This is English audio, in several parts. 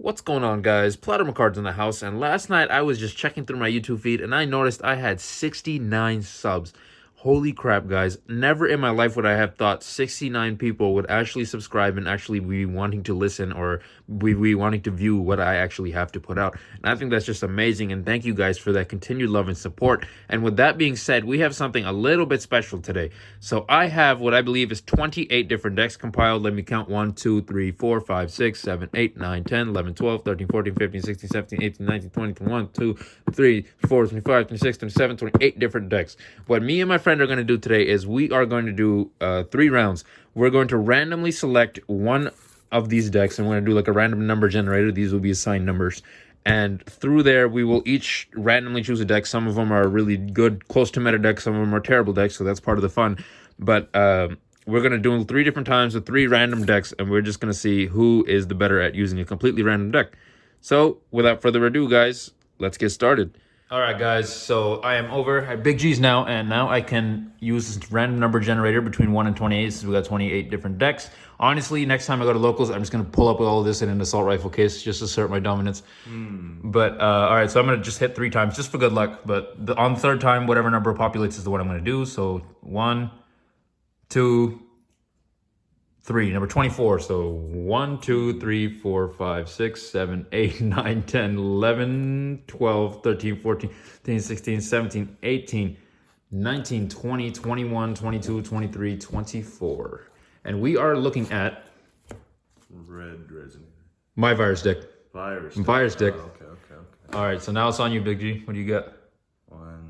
What's going on, guys? Platinum Cards in the house, and last night I was just checking through my YouTube feed and I noticed I had 69 subs. Holy crap, guys. Never in my life would I have thought 69 people would actually subscribe and actually be wanting to listen or be wanting to view what I actually have to put out. And I think that's just amazing, and thank you guys for that continued love and support. And with that being said, we have something a little bit special today. So I have what I believe is 28 different decks compiled. Let me count: 1, 2, 3, 4, 5, 6, 7, 8, 9, 10, 11, 12, 13, 14, 15, 16, 17, 18, 19, 20, 21, 2, 3, 4, 25, 26, 27, 28 different decks. What me and my friend are going to do today is we are going to do 3 rounds. We're going to randomly select one of these decks, and we're going to do like a random number generator. These will be assigned numbers. And through there, we will each randomly choose a deck. Some of them are really good, close to meta decks. Some of them are terrible decks, so that's part of the fun. But we're going to do 3 different times with 3 random decks, and we're just going to see who is the better at using a completely random deck. So, without further ado, guys, let's get started. All right, guys, so I am over at Big G's now, and now I can use this random number generator between 1 and 28, since we got 28 different decks. Honestly, next time I go to locals, I'm just going to pull up with all of this in an assault rifle case just to assert my dominance. But, all right, so I'm going to just hit 3 times just for good luck. But on the 3rd time, whatever number populates is the one I'm going to do. So 1, 2, 3, number 24. So 1, 2, 3, 4, 5, 6, 7, 8, 9, 10, 11, 12, 13, 14, 15, 16, 17, 18, 19, 20, 21, 22, 23, 24. And we are looking at Red resin. my virus deck. Virus deck. Oh, okay. All right, so now it's on you, Big G. What do you got?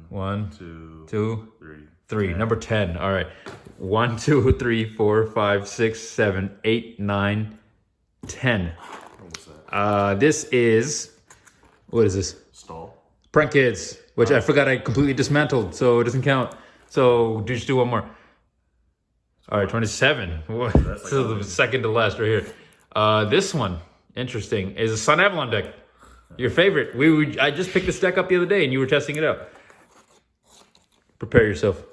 1, 2, 3. 3. Number 10. All right. 1, 2, 3, 4, 5, 6, 7, 8, 9, 10. What's that? This is, what is this? Stall. Prank Kids, which I forgot I completely dismantled, so it doesn't count. So just do one more. All right, 27. This is the second to last right here. This one, interesting, is a Sun Avalon deck. Your favorite. I just picked this deck up the other day and you were testing it out. Prepare yourself.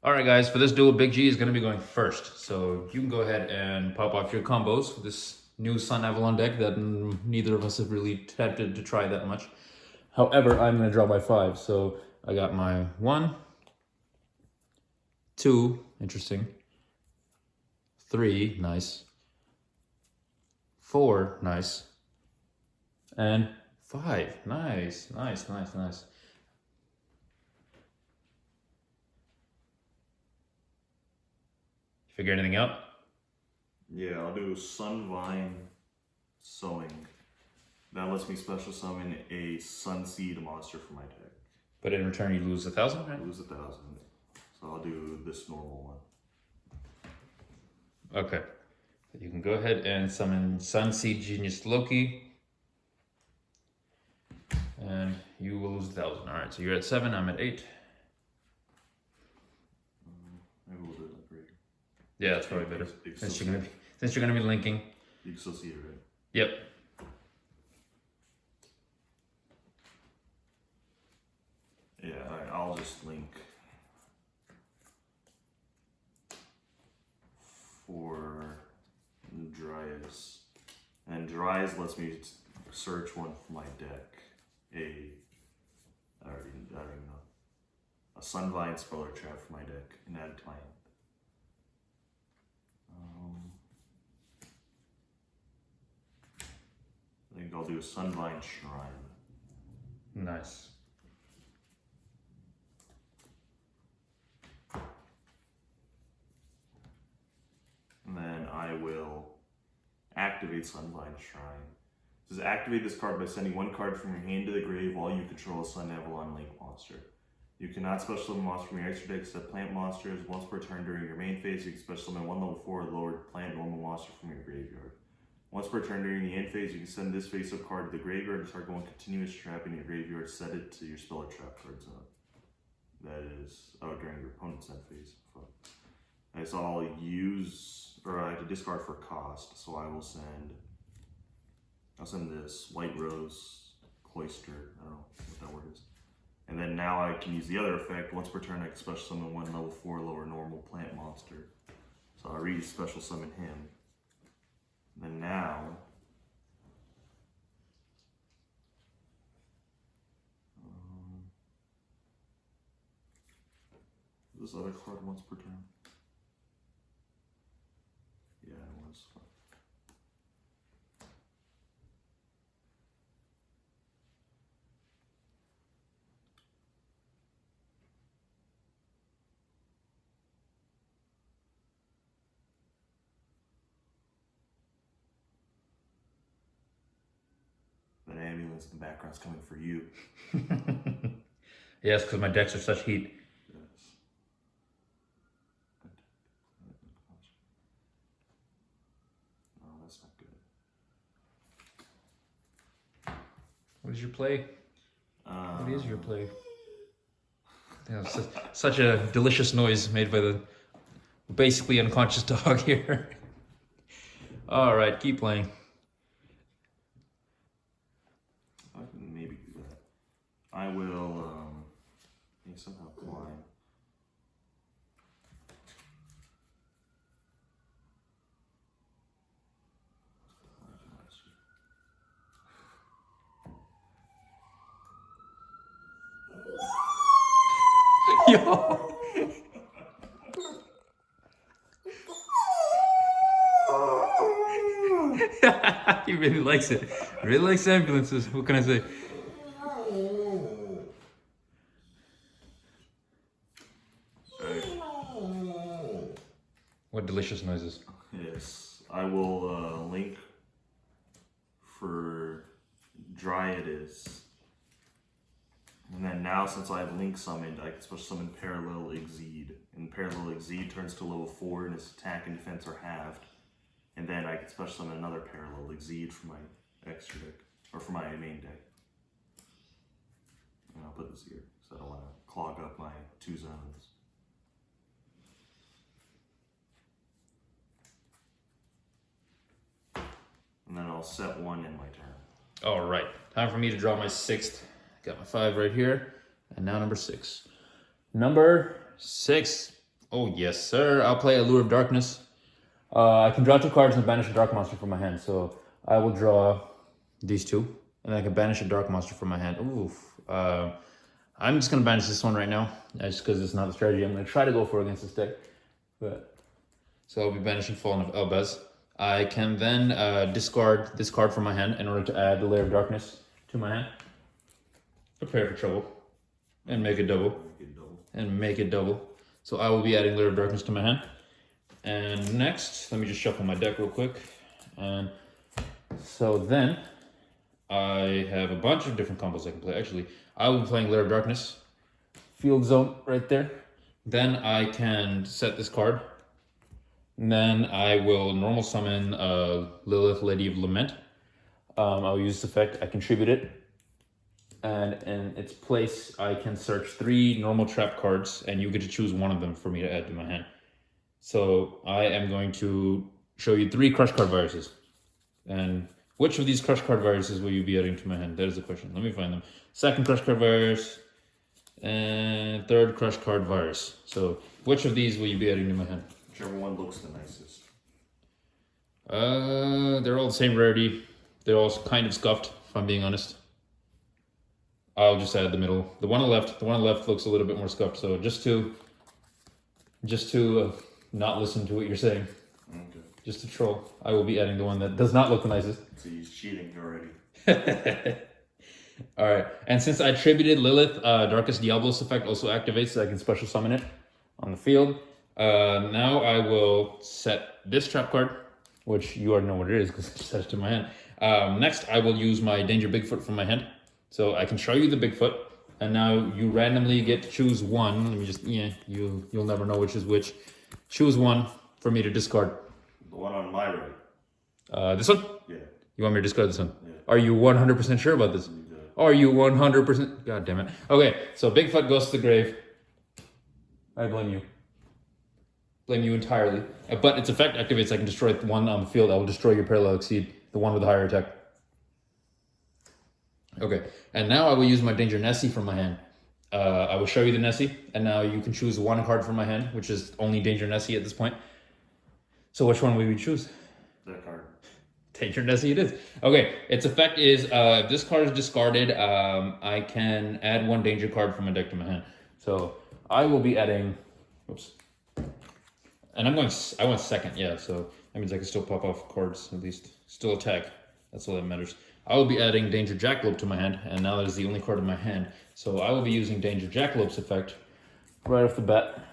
All right, guys, for this duel, Big G is going to be going first. So you can go ahead and pop off your combos with this new Sun Avalon deck that neither of us have really tempted to try that much. However, I'm going to draw by 5. So I got my 1, 2, interesting. 3, nice. 4, nice. And 5, nice. Figure anything out? Yeah, I'll do Sunvine Sowing. That lets me special summon a Sunseed monster for my deck. But in return, you lose 1,000, right? I lose 1,000. So I'll do this normal one. Okay. You can go ahead and summon Sunseed Genius Loki. And you will lose 1,000. All right, so you're at 7, I'm at 8. Maybe we'll do it like right. Yeah, that's probably better. Since you're gonna be linking. You can still see it, right? Yep. Yeah, alright, I'll just link for Dryas. And Dryas lets me search one for my deck. I already know. A Sunvine Speller Trap for my deck and add it to my hand. I think I'll do a Sunvine Shrine. Nice. And then I will activate Sunvine Shrine. It says activate this card by sending 1 card from your hand to the grave while you control a Sun Avalon Link monster. You cannot special summon a monster from your extra deck except plant monsters. Once per turn during your main phase, you can special summon 1 level 4 or lower plant normal monster from your graveyard. Once per turn during the end phase, you can send this face-up card to the graveyard and start going continuous trap in your graveyard. Set it to your spell or trap card zone. That is, during your opponent's end phase. Okay, so I'll use, or I have to discard for cost, so I'll send this White Rose Cloister, I don't know what that word is. And then now I can use the other effect. Once per turn, I can special summon 1 level 4 lower normal plant monster. So I special summon him. And then now This other card once per turn. Yeah, it was. That ambulance in the background's coming for you. Yes, because my decks are such heat. Yes. No, that's not good. What is your play? What is your play? Yeah, such a delicious noise made by the basically unconscious dog here. All right, keep playing. I can maybe do that. I will somehow climb. Yo. He really likes it. Really likes ambulances. What can I say? What delicious noises. Yes, I will link for Dryadis. And then now, since I have Link summoned, I can special summon Parallel Exceed. And Parallel Exceed turns to level 4 and its attack and defense are halved. And then I can special summon another Parallel Exceed for my extra deck, or for my main deck. And I'll put this here, because I don't want to clog up my 2 zones. And then I'll set 1 in my turn. All right, time for me to draw my 6th. Got my 5 right here, and now number 6. Number 6. Oh yes, sir. I'll play Allure of Darkness. I can draw 2 cards and banish a dark monster from my hand. So I will draw these 2, and I can banish a dark monster from my hand. Oof. I'm just gonna banish this one right now, just because it's not the strategy I'm gonna try to go for against this deck. But so I'll be banishing Fallen of Elbaz. I can then discard this card from my hand in order to add the Lair of Darkness to my hand. Prepare for trouble. And make it double. And make it double. So I will be adding Lair of Darkness to my hand. And next, let me just shuffle my deck real quick. And so then, I have a bunch of different combos I can play. Actually, I will be playing Lair of Darkness. Field Zone right there. Then I can set this card. And then I will normal summon Lilith, Lady of Lament. I'll use this effect. I contribute it. And in its place, I can search 3 normal trap cards, and you get to choose one of them for me to add to my hand. So I am going to show you 3 crush card viruses. And which of these crush card viruses will you be adding to my hand? That is the question. Let me find them. 2nd crush card virus, and 3rd crush card virus. So which of these will you be adding to my hand? Whichever one looks the nicest. They're all the same rarity. They're all kind of scuffed, if I'm being honest. I'll just add the middle. The one on the left looks a little bit more scuffed. So just to not listen to what you're saying, Okay. just to troll, I will be adding the one that does not look the nicest. So he's cheating already. All right, and since I attributed Lilith, Darkest Diablos effect also activates, so I can special summon it on the field. Now I will set this trap card, which you already know what it is because I just set it to my hand. Next, I will use my Danger Bigfoot from my hand. So I can show you the Bigfoot, and now you randomly get to choose one. Let me just, you'll never know which is which. Choose one for me to discard. The one on my right. This one? Yeah. You want me to discard this one? Yeah. Are you 100% sure about this? Are you 100%? God damn it. Okay, so Bigfoot goes to the grave. I blame you. Blame you entirely. But its effect activates. I can destroy one on the field. I will destroy your Parallel Exceed, the one with the higher attack. Okay, and now I will use my Danger Nessie from my hand. I will show you the Nessie, and now you can choose 1 card from my hand, which is only Danger Nessie at this point. So which one will you choose? That card. Danger Nessie it is. Okay, its effect is, if this card is discarded, I can add 1 danger card from my deck to my hand. So I will be adding Oops. And I went second, yeah, so that means I can still pop off cards, at least. Still attack. That's all that matters. I will be adding Danger Jackalope to my hand, and now that is the only card in my hand. So I will be using Danger Jackalope's effect right off the bat.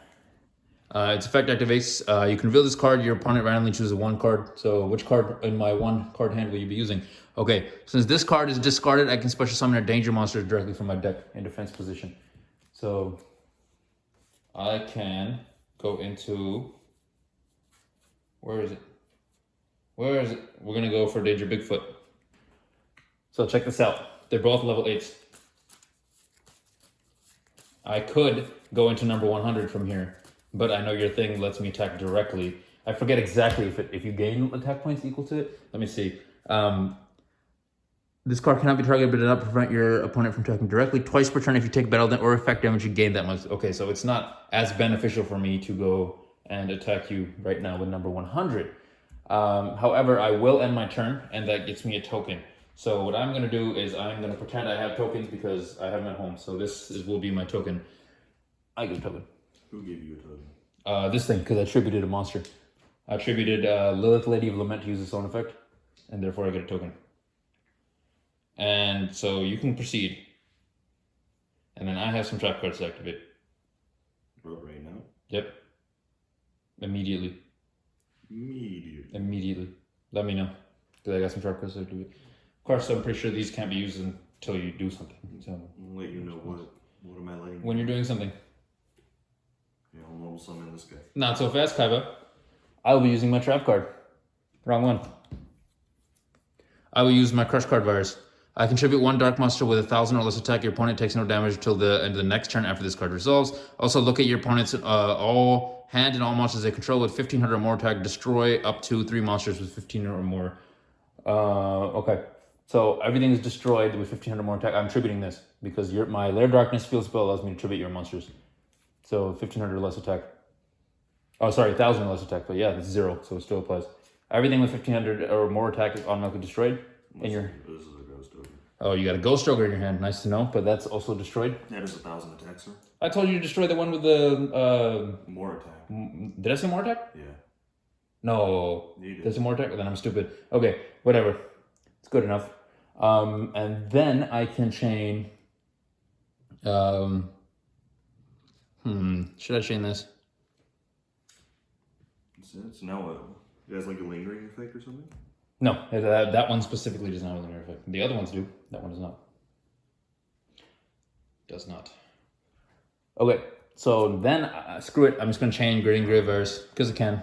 Its effect activates. You can reveal this card. Your opponent randomly chooses one card. So which card in my one card hand will you be using? Okay, since this card is discarded, I can special summon a danger monster directly from my deck in defense position. So I can go into... Where is it? Where is it? We're going to go for Danger Bigfoot. So check this out. They're both level 8s. I could go into number 100 from here, but I know your thing lets me attack directly. I forget exactly if you gain attack points equal to it. Let me see. This card cannot be targeted, but it does not prevent your opponent from attacking directly. Twice per turn if you take battle damage or effect damage, you gain that much. Okay, so it's not as beneficial for me to go and attack you right now with number 100. However, I will end my turn, and that gets me a token. So what I'm going to do is I'm going to pretend I have tokens because I have them at home. So will be my token. I get a token. Who gave you a token? This thing, because I attributed a monster. I attributed Lilith, Lady of Lament, to use its own effect, and therefore I get a token. And so you can proceed. And then I have some trap cards to activate. Right now? Yep. Immediately. Let me know. Because I got some trap cards to activate. Of course, I'm pretty sure these can't be used until you do something. So I'll let you know what am I letting when you're doing something. Yeah, I'll normal summon this guy. Not so fast, Kaiba. I will be using my trap card. Wrong one. I will use my crush card virus. I contribute one dark monster with 1,000 or less attack. Your opponent takes no damage until the end of the next turn after this card resolves. Also, look at your opponent's all hand and all monsters they control with 1,500 or more attack. Destroy up to 3 monsters with 1,500 or more. Okay. So everything is destroyed with 1,500 more attack. I'm attributing this because my Lair Darkness field spell allows me to attribute your monsters. So 1,500 or less attack. Oh, sorry, 1,000 or less attack. But yeah, that's 0, so it still applies. Everything with 1,500 or more attack is automatically destroyed. This is a ghost ogre. Oh, you got a Ghost Ogre in your hand. Nice to know, but that's also destroyed. That is 1,000 attack, sir. I told you to destroy the one with the... More attack. Did I say more attack? Yeah. No. You did. There's more attack? Then I'm stupid. Okay, whatever. It's good enough. And then I can chain... should I chain this? So now what? It has like a lingering effect or something? No, that one specifically does not have a linear effect. The other ones do. That one does not. Does not. Okay, so then screw it. I'm just going to chain Grading Graveyards because I can.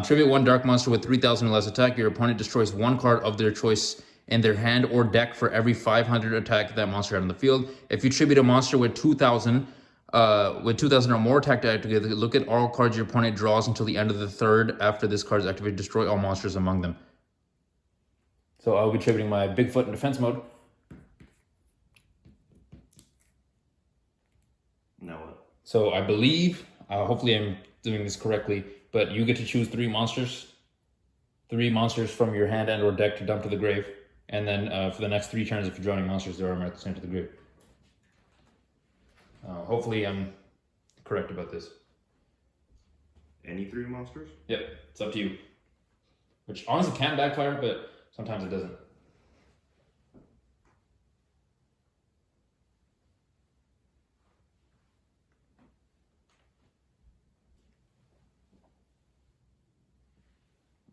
Tribute one dark monster with 3,000 or less attack. Your opponent destroys one card of their choice in their hand or deck for every 500 attack that monster had on the field. If you tribute a monster with 2,000 or more attack to activate, look at all cards your opponent draws until the end of the third. After this card is activated, destroy all monsters among them. So I'll be tributing my Bigfoot in defense mode. Now what? So I believe, hopefully I'm doing this correctly, but you get to choose 3 monsters. 3 monsters from your hand and or deck to dump to the grave. And then for the next 3 turns, if you're drawing monsters, they're automatically sent to the grave. Hopefully I'm correct about this. Any 3 monsters? Yep, it's up to you. Which honestly can backfire, but sometimes it doesn't.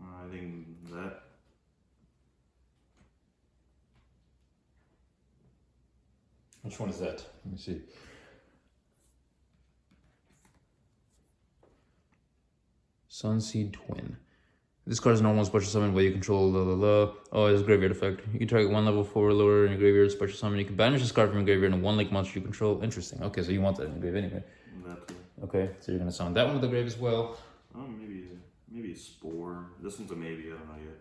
I think that. Which one is that? Let me see. Sunseed Twin. This card is normal special summon while you control Oh, it's a graveyard effect. You can target 1 level 4 or lower in your graveyard special summon. You can banish this card from your graveyard and 1 link monster you control. Interesting. Okay, so you want that in the grave anyway. Okay, so you're gonna summon that one with the grave as well. Oh, maybe a spore. This one's a maybe, I don't know yet.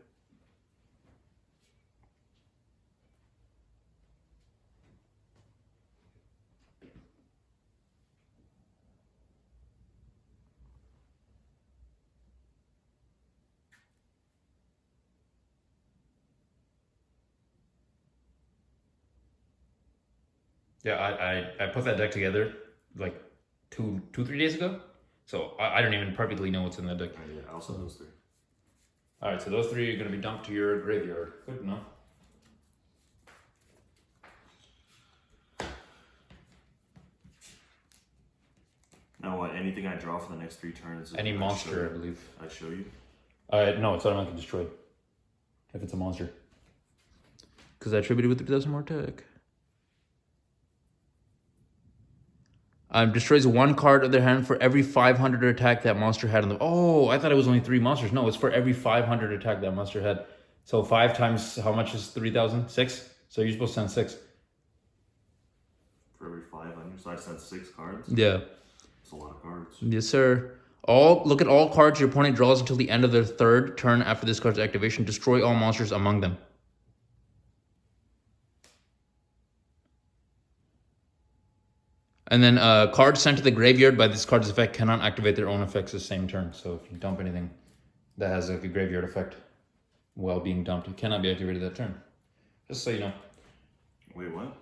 Yeah, I put that deck together like 3 days ago. So I don't even perfectly know what's in that deck. Yeah, I also have those 3. All right, so those 3 are going to be dumped to your graveyard. Good enough. Now what? Anything I draw for the next 3 turns? Any monster, I believe. I show you. No, it's automatically destroyed if it's a monster. Because I attributed with 3,000 more attack. Destroys 1 card of their hand for every 500 attack that monster had on the. Oh, I thought it was only 3 monsters. No, it's for every 500 attack that monster had. So 5 times how much is 3,000? 6. So you're supposed to send 6. For every 500, so I sent 6 cards. Yeah. That's a lot of cards. Yes, sir. Look at all cards your opponent draws until the end of their 3rd turn after this card's activation. Destroy all monsters among them. And then cards sent to the graveyard by this card's effect cannot activate their own effects the same turn. So if you dump anything that has like a graveyard effect while being dumped, it cannot be activated that turn. Just so you know. Wait, what?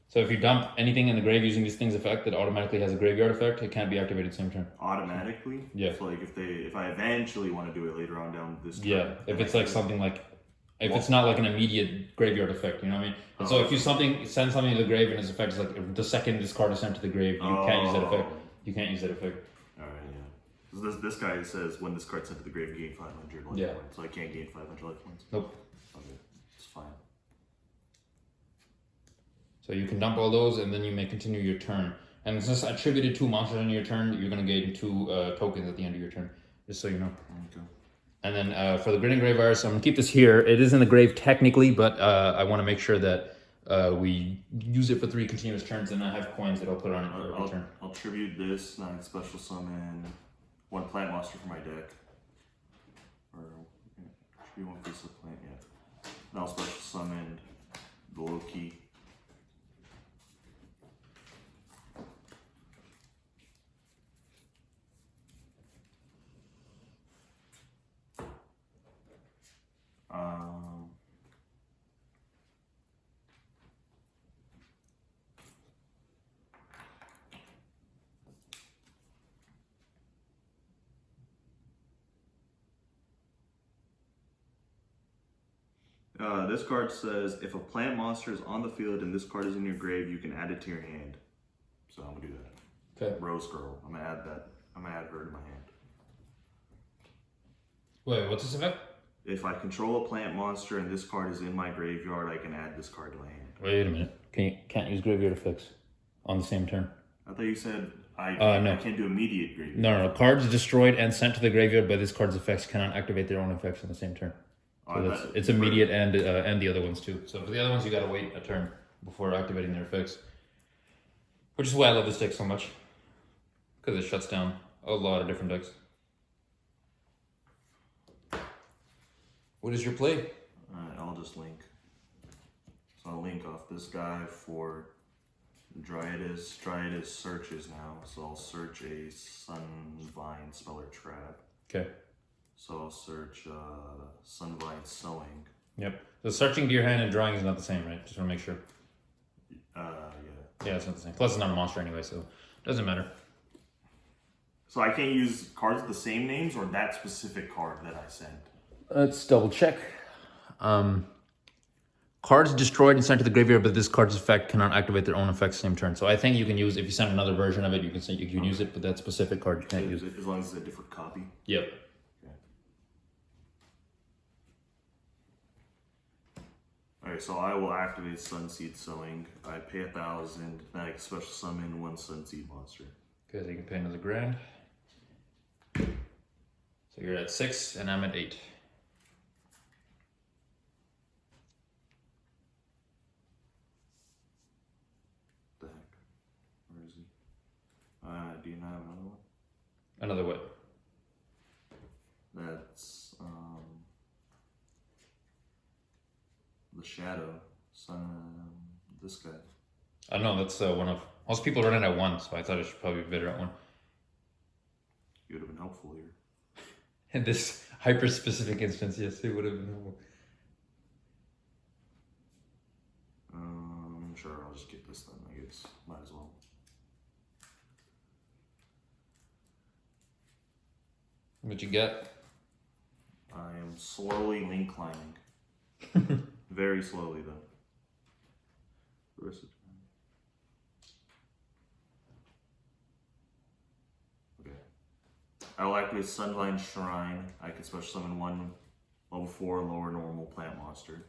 So if you dump anything in the grave using this thing's effect that automatically has a graveyard effect, it can't be activated the same turn. Automatically? Yeah. So like if I eventually want to do it later on down this turn. Yeah, if it's like something like, if it's not like an immediate graveyard effect, you know what I mean? And so if you send something to the grave and its effect is like the second this card is sent to the grave, you can't use that effect. You can't use that effect. Alright, yeah. So this guy says when this card's sent to the grave, gain 500 life points. So I can't gain 500 life points. Nope. Okay, it's fine. So you can dump all those and then you may continue your turn. And since attributed 2 monsters on your turn, you're going to gain 2 tokens at the end of your turn. Just so you know. Okay. And then for the Grinning Grave Virus, I'm going to keep this here. It is in the grave technically, but I want to make sure that we use it for 3 continuous turns, and I have coins that I'll put on it for every turn. I'll tribute this, and I can special summon 1 plant monster from my deck. Or tribute 1 piece of plant, yeah. Then I'll special summon the Loki. This card says if a plant monster is on the field and this card is in your grave, you can add it to your hand. So I'm gonna do that. Okay. Rose Girl. I'm gonna add that. I'm gonna add her to my hand. Wait, what's this effect? If I control a plant monster and this card is in my graveyard, I can add this card to my hand. Wait a minute. Can't use graveyard effects on the same turn. I thought you said I can't do immediate graveyard. No. Cards destroyed and sent to the graveyard by this card's effects cannot activate their own effects on the same turn. So it's immediate and the other ones too. So for the other ones, you gotta wait a turn before activating their effects. Which is why I love this deck so much. Because it shuts down a lot of different decks. What is your play? I'll just link. So I'll link off this guy for Dryadus. Dryadus searches now, so I'll search a Sunvine Speller Trap. Okay. So I'll search Sunvine Sowing. Yep. So searching to your hand and drawing is not the same, right? Just want to make sure. Yeah. Yeah, it's not the same. Plus, it's not a monster anyway, so it doesn't matter. So I can't use cards with the same names or that specific card that I sent? Let's double check. Cards destroyed and sent to the graveyard, but this card's effect cannot activate their own effects same turn. So I think you can use, if you send another version of it, you can use it, but that specific card you can't use it. As long as it's a different copy? Yep. Okay. Alright, so I will activate Sunseed Sowing. I pay 1,000, then I can special summon 1 Sunseed monster. Okay, so you can pay another grand. So you're at 6 and I'm at 8. The heck? Where is he? Do you not have another one? Another what? That's the Shadow. This guy. I don't know, that's one of... Most people run it at 1, so I thought it should probably be better at 1. You would have been helpful here. In this hyper-specific instance, yes, it would have been helpful. Sure, I'll just get this then, I guess. Might as well. What you got? I am slowly link climbing. Very slowly, though. Okay. I will activate Sunvine Shrine. I can special summon one level 4 lower normal plant monster.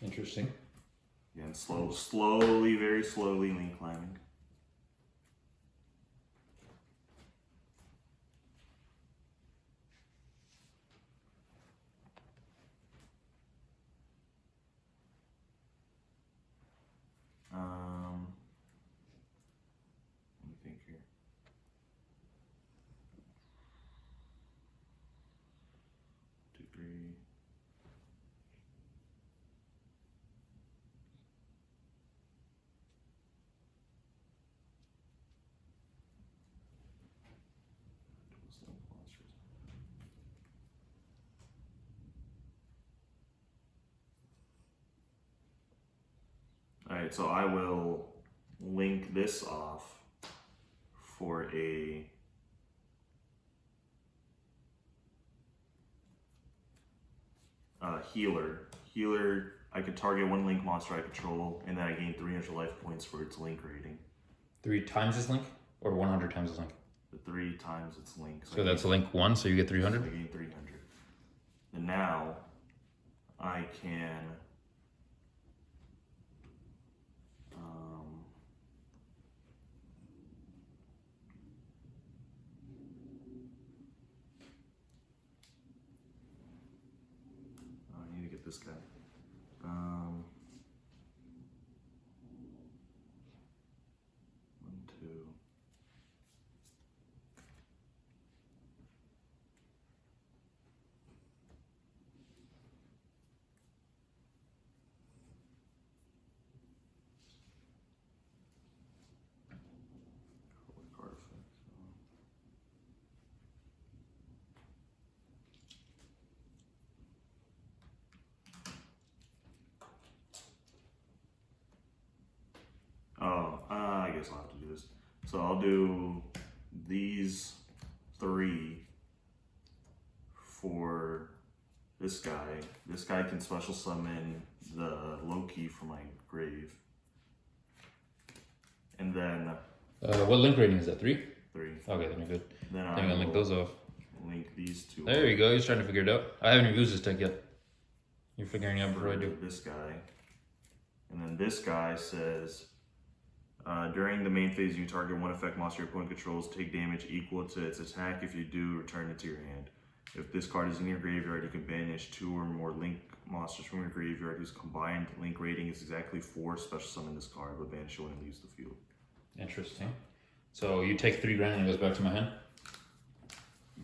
Interesting. Yeah, and slowly, very slowly link climbing. Let me think here. 2, 3. Alright, so I will link this off for a healer. Healer, I could target one link monster I control, and then I gain 300 life points for its link rating. 3 times this link? Or 100 times this link? The 3 times its link. So that's a link 1, so you get 300? So I gain 300. And now I can I need to get this guy. 1, 2. Card effect. Oh, I guess I'll have to do this. So I'll do these 3 for this guy. This guy can special summon the Loki from my grave. And then... what link rating is that? 3? 3. Okay, then you're good. Then I'm gonna link those off. Link these 2. There you go, he's trying to figure it out. I haven't even used this deck yet. You're figuring it out before I do. This guy. And then this guy says... during the main phase, you target one effect monster your opponent controls, take damage equal to its attack. If you do, return it to your hand. If this card is in your graveyard, you can banish 2 or more link monsters from your graveyard whose combined link rating is exactly 4. Special summon this card, but banish it when it leaves the field. Interesting. So you take 3 grand and it goes back to my hand?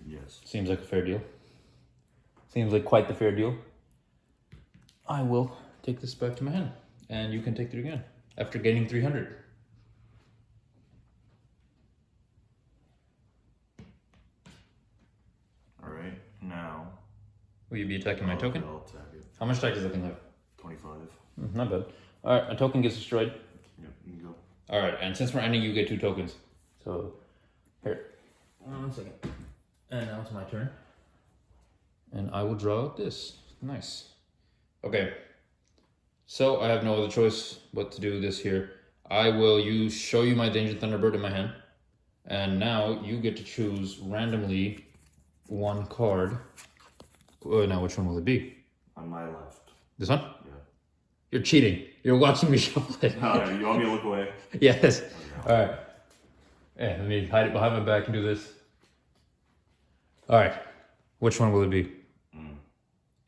Yes. Seems like a fair deal. Seems like quite the fair deal. I will take this back to my hand. And you can take 3 grand after gaining 300. Alright, now... Will you be attacking my token? I'll attack it. How much attack does that thing have? 25. Not bad. Alright, a token gets destroyed. Yep, you can go. Alright, and since we're ending, you get 2 tokens. So, here. 1 second. And now it's my turn. And I will draw this. Nice. Okay. So, I have no other choice but to do this here. I will show you my Danger Thunderbird in my hand. And now you get to choose randomly 1 card. Now, which one will it be? On my left. This one? Yeah. You're cheating. You're watching me shuffle it. Alright, you want me to look away? Yes. Okay. Alright. Yeah, let me hide it behind my back and do this. Alright. Which one will it be?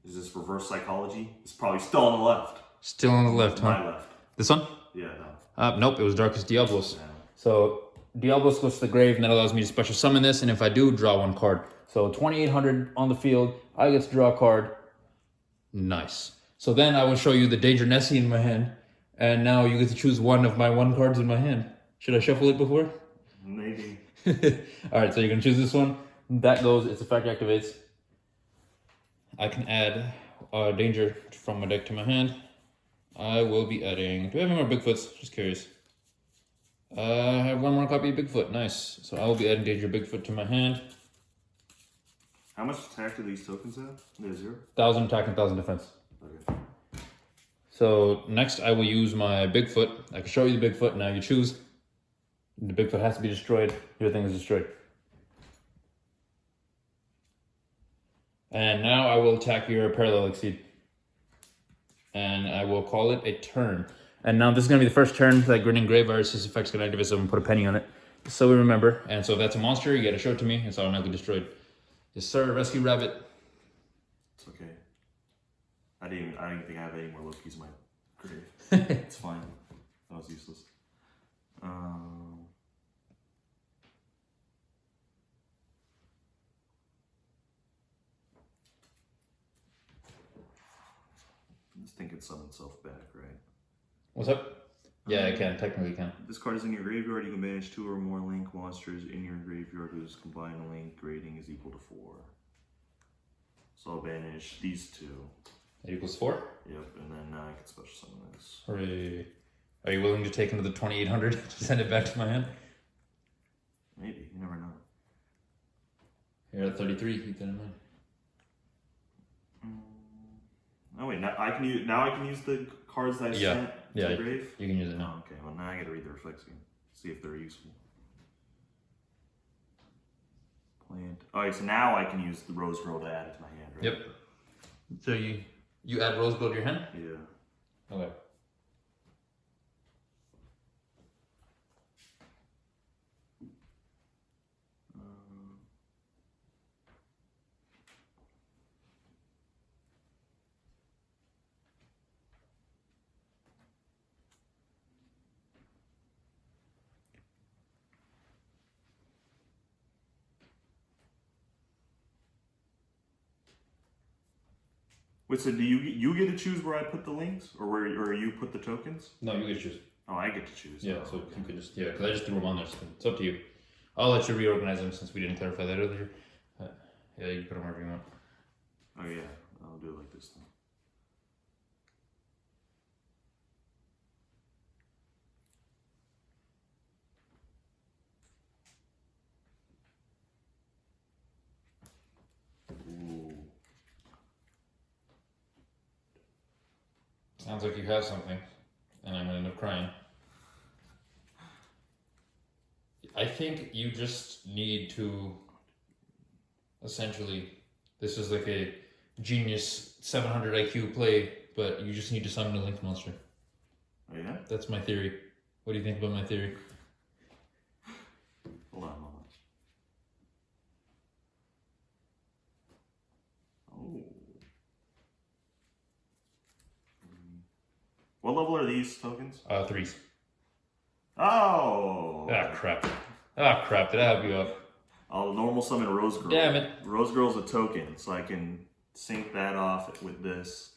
Is this reverse psychology? It's probably still on the left. Still on the left, huh? My left. This one? Yeah, no. Nope, it was Darkest Diablos. Yeah. So, Diablos goes to the grave, and that allows me to special summon this, and if I do, draw 1 card. So, 2,800 on the field, I get to draw a card. Nice. So then I will show you the Danger Nessie in my hand, and now you get to choose 1 of my 1 cards in my hand. Should I shuffle it before? Maybe. Alright, so you're going to choose this one. That goes, its effect activates. I can add Danger from my deck to my hand. I will be adding... Do I have any more Bigfoots? Just curious. I have 1 more copy of Bigfoot. Nice. So I will be adding Danger Bigfoot to my hand. How much attack do these tokens have? They're 0? 1,000 attack and 1,000 defense. Okay. So next I will use my Bigfoot. I can show you the Bigfoot. Now you choose. The Bigfoot has to be destroyed. Your thing is destroyed. And now I will attack your Parallel Exceed. And I will call it a turn. And now this is going to be the first turn that Grinning Grey Virus' effect's going to activate, so I'm going to put a penny on it. So we remember. And so if that's a monster, you got to show it to me. It's automatically destroyed. Yes, sir. Rescue Rabbit. It's okay. I didn't even think I have any more Lokis in my grave. It's fine. That was useless. I'm just thinking summon self back, right? What's up? Yeah, I can. Technically can. This card is in your graveyard. You can banish 2 or more link monsters in your graveyard whose combined link rating is equal to 4. So I'll banish these 2. That equals 4? Yep, and then now I can special summon this. Hooray. Are you willing to take another 2,800 to send it back to my hand? Maybe, you never know. You're at 33, keep that in mind. Oh wait, now I can use the cards that I sent to the grave? You can use it now. Oh, okay, well now I gotta read the reflex again. See if they're useful. Plant. Alright, so now I can use the Rose Girl to add it to my hand, right? Yep. So you add Rose Gold to your hand? Yeah. Okay. Wait, so do you get to choose where I put the links, or you put the tokens? No, you get to choose. Oh, I get to choose. Yeah, oh, so okay. you could just, because I just threw them on there, so it's up to you. I'll let you reorganize them since we didn't clarify that earlier. Yeah, you can put them wherever you want. Oh yeah, I'll do it like this then. Ooh. Sounds like you have something, and I'm gonna end up crying. I think you just need to, essentially, this is like a genius 700 IQ play, but you just need to summon a link monster. Oh yeah? That's my theory. What do you think about my theory? Hold on. Oh. What level are these tokens? 3s. Oh! Ah, crap. Ah, crap. Did I help you up? I'll normal summon Rose Girl. Damn it. Rose Girl's a token, so I can sync that off with this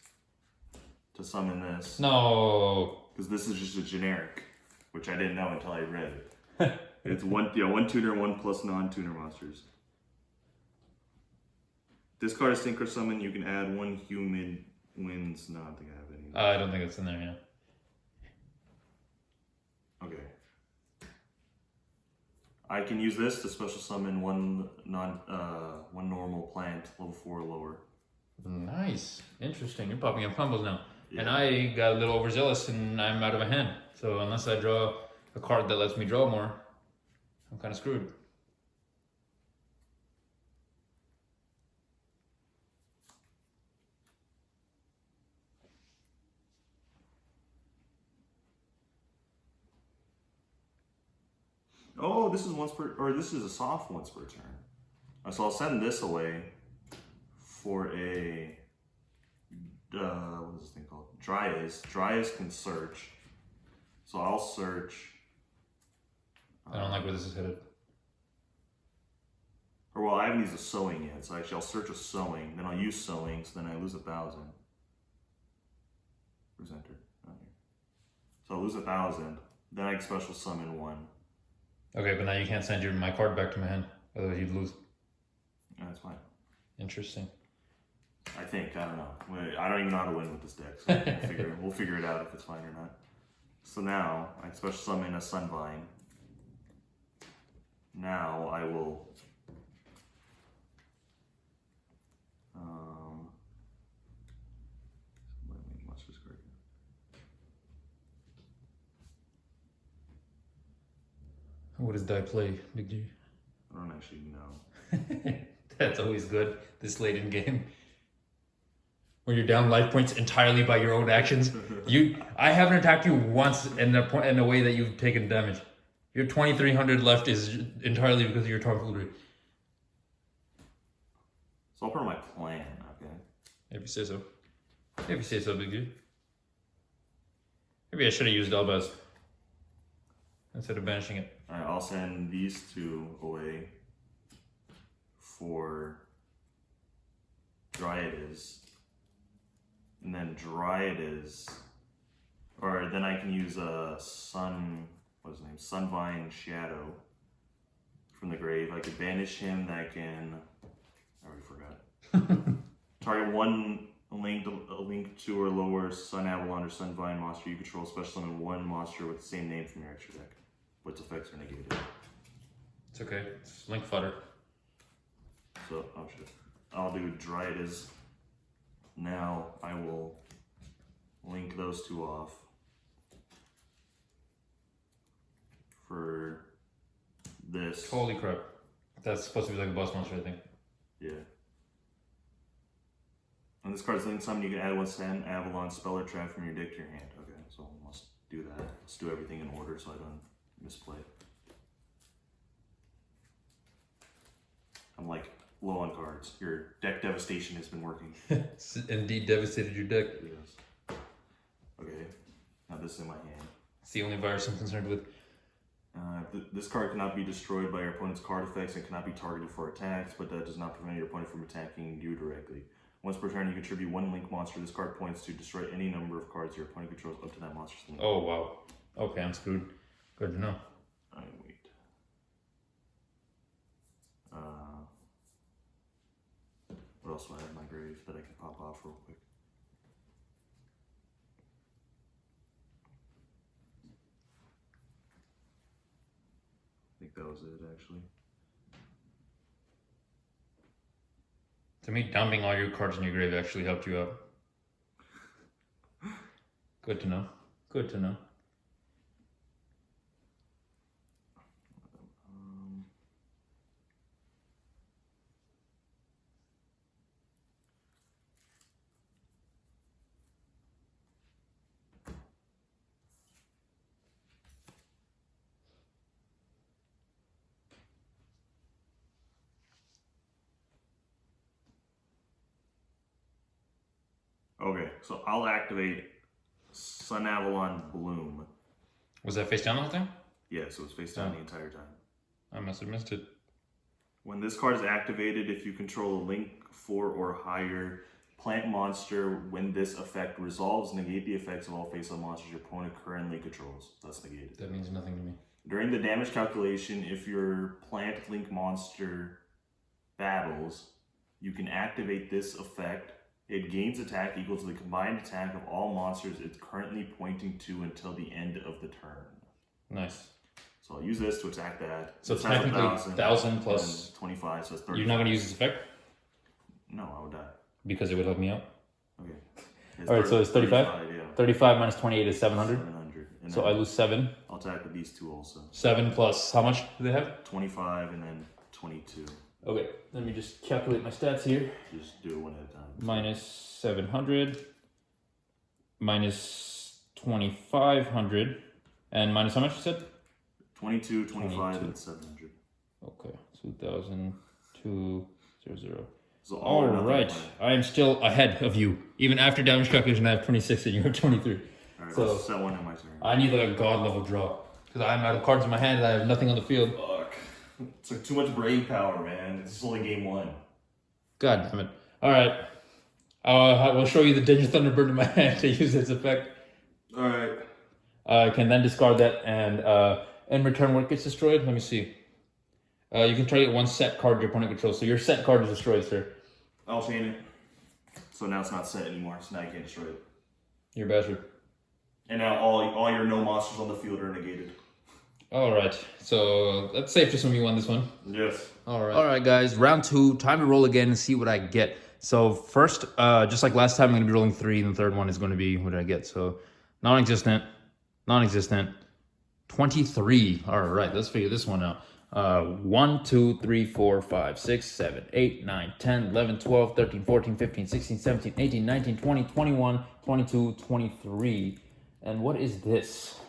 to summon this. No. Because this is just a generic, which I didn't know until I read it. It's one tuner, 1 plus non-tuner monsters. Discard a synchro summon, you can add 1 human wins. No, I don't think I have any. I don't think it's in there, yeah. Okay. I can use this to special summon one normal plant, level 4 or lower. Nice. Interesting. You're popping up combos now. Yeah. And I got a little overzealous and I'm out of my hand. So unless I draw a card that lets me draw more, I'm kind of screwed. Oh, this is this is a soft once per turn. So I'll send this away for a, what is this thing called? Dryas. Dryas can search. So I'll search. I don't like where this is headed. Or well, I haven't used a sewing yet, so actually I'll search a sewing, then I'll use sewing, so then I lose 1,000. Where's enter? Not here. So I'll lose 1,000, then I can special summon 1. Okay, but now you can't send my card back to my hand. Otherwise you'd lose. That's fine. Interesting. I think, I don't know. I don't even know how to win with this deck, so we'll figure it out if it's fine or not. So now, I special summon a Sunvine. Now I will What does die play, Big G? I don't actually know. That's always good this late in game. When you're down life points entirely by your own actions. I haven't attacked you once in a way that you've taken damage. Your 2300 left is entirely because of your tomfoolery. So I'll put on my plan, okay? If you say so. If you say so, Big G. Maybe I should have used Elbaz instead of banishing it. Alright, I'll send these two away for Dryadiz. And then Dryadiz, or then I can use a Sunvine Shadow from the grave. I could banish him, that can, I already forgot. Target one link to or lower Sun Avalon or Sunvine monster you control, special summon one monster with the same name from your extra deck. Its effects are negated. It's okay, it's link fodder. So, oh shit. I'll do Dryadiz. Now I will link those two off for this. Holy crap. That's supposed to be like a boss monster, I think. Yeah. On this card's link summon, you can add one Sun Avalon spell or trap from your deck to your hand. Okay, so let's do that. Let's do everything in order so I don't misplay. I'm like low on cards. Your deck devastation has been working. Indeed devastated your deck. Yes. Okay, now this is in my hand. It's the only virus I'm concerned with. This card cannot be destroyed by your opponent's card effects and cannot be targeted for attacks, but that does not prevent your opponent from attacking you directly. Once per turn, you contribute one link monster. This card points to destroy any number of cards your opponent controls up to that monster's link. Oh, wow. Okay, I'm screwed. Good to know. Alright, wait. What else do I have in my grave that I can pop off real quick? I think that was it, actually. To me, dumping all your cards in your grave actually helped you out. Good to know. Good to know. Okay, so I'll activate Sun Avalon Bloom. Was that face down the whole time? Yeah, so it's face down the entire time. I must have missed it. When this card is activated, if you control a link 4 or higher plant monster, when this effect resolves, negate the effects of all face-up monsters your opponent currently controls. That's negated. That means nothing to me. During the damage calculation, if your plant link monster battles, you can activate this effect. It gains attack equal to the combined attack of all monsters it's currently pointing to until the end of the turn. Nice. So I'll use this to attack that. So it's technically 1,000 plus 25, so it's 30. You're not going to use this effect? No, I would die. Because it would help me out? Okay. Alright, so it's 35? 35, yeah. 35 minus 28 is 700? 700. And so I lose 7. I'll attack with these two also. 7 plus, how much do they have? 25 and then 22. Okay, let me just calculate my stats here. Just do it one at a time. Minus 700, minus 2,500, and minus how much you said? 22, 25, and 700. Okay, 2,200. So all right, I am still ahead of you. Even after damage calculation, I have 26 and you have 23. Alright, so let's set one in my turn. I need like a god level draw. Because I'm out of cards in my hand and I have nothing on the field. Fuck. It's like too much brain power, man. It's only game 1. God damn it. Alright. I will show you the Danger Thunderbird in my hand to use its effect. Alright. I can then discard that and in return what gets destroyed? Let me see. You can target one set card your opponent controls. So your set card is destroyed, sir. I'll chain it. So now it's not set anymore, so now you can't destroy it. You're a bastard. And now all your no monsters on the field are negated. Alright, so that's safe to assume you won this one. Yes. Alright guys, round 2, time to roll again and see what I get. So first, just like last time, I'm going to be rolling 3, and the third one is going to be, what did I get? So non-existent, non-existent, 23. All right, let's figure this one out. 1, 2, 3, 4, 5, 6, 7, 8, 9, 10, 11, 12, 13, 14, 15, 16, 17, 18, 19, 20, 21, 22, 23. And what is this?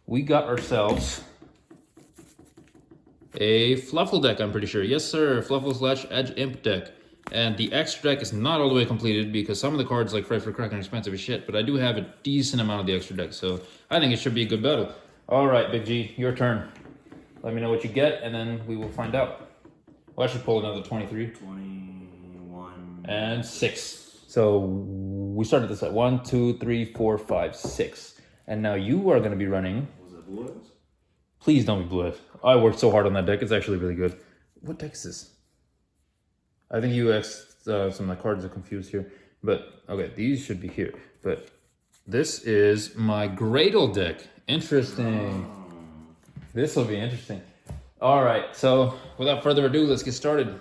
We got ourselves a Fluffle deck, I'm pretty sure. Yes, sir. Fluffle / Edge Imp deck. And the extra deck is not all the way completed because some of the cards, like Fight for Kraken, are expensive as shit. But I do have a decent amount of the extra deck, so I think it should be a good battle. All right, Big G, your turn. Let me know what you get, and then we will find out. Well, I should pull another 23. 21. And 6. So we started this at 1, 2, 3, 4, 5, 6. And now you are going to be running. Was that Blue Eyes? Please don't be Blue Eyes. I worked so hard on that deck. It's actually really good. What deck is this? I think you asked some of my cards are confused here. But, okay, these should be here. But this is my Gradle deck. Interesting. This will be interesting. All right, so without further ado, let's get started.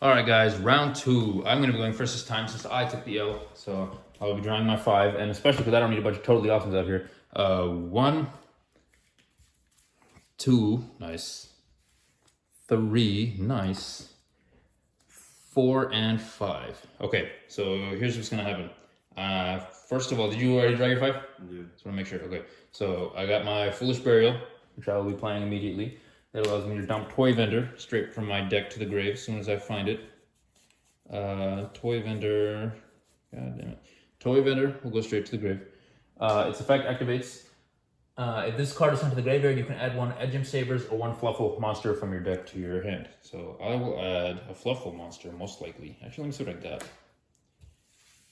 All right, guys, round 2. I'm going to be going first this time since I took the L. So I'll be drawing my 5, and especially because I don't need a bunch of totally awesomes out here. 1, 2, nice. 3, nice. 4 and 5. Okay, so here's what's going to happen. First of all, did you already draw your 5? Yeah. Just want to make sure. Okay, so I got my Foolish Burial, which I will be playing immediately. That allows me to dump Toy Vendor straight from my deck to the grave as soon as I find it. Toy Vendor, god damn it. Toy Vendor will go straight to the grave. Its effect activates. If this card is sent to the graveyard, you can add 1 Edgem Sabers or 1 Fluffle monster from your deck to your hand. So I will add a Fluffle monster, most likely. Actually, let me see what I got.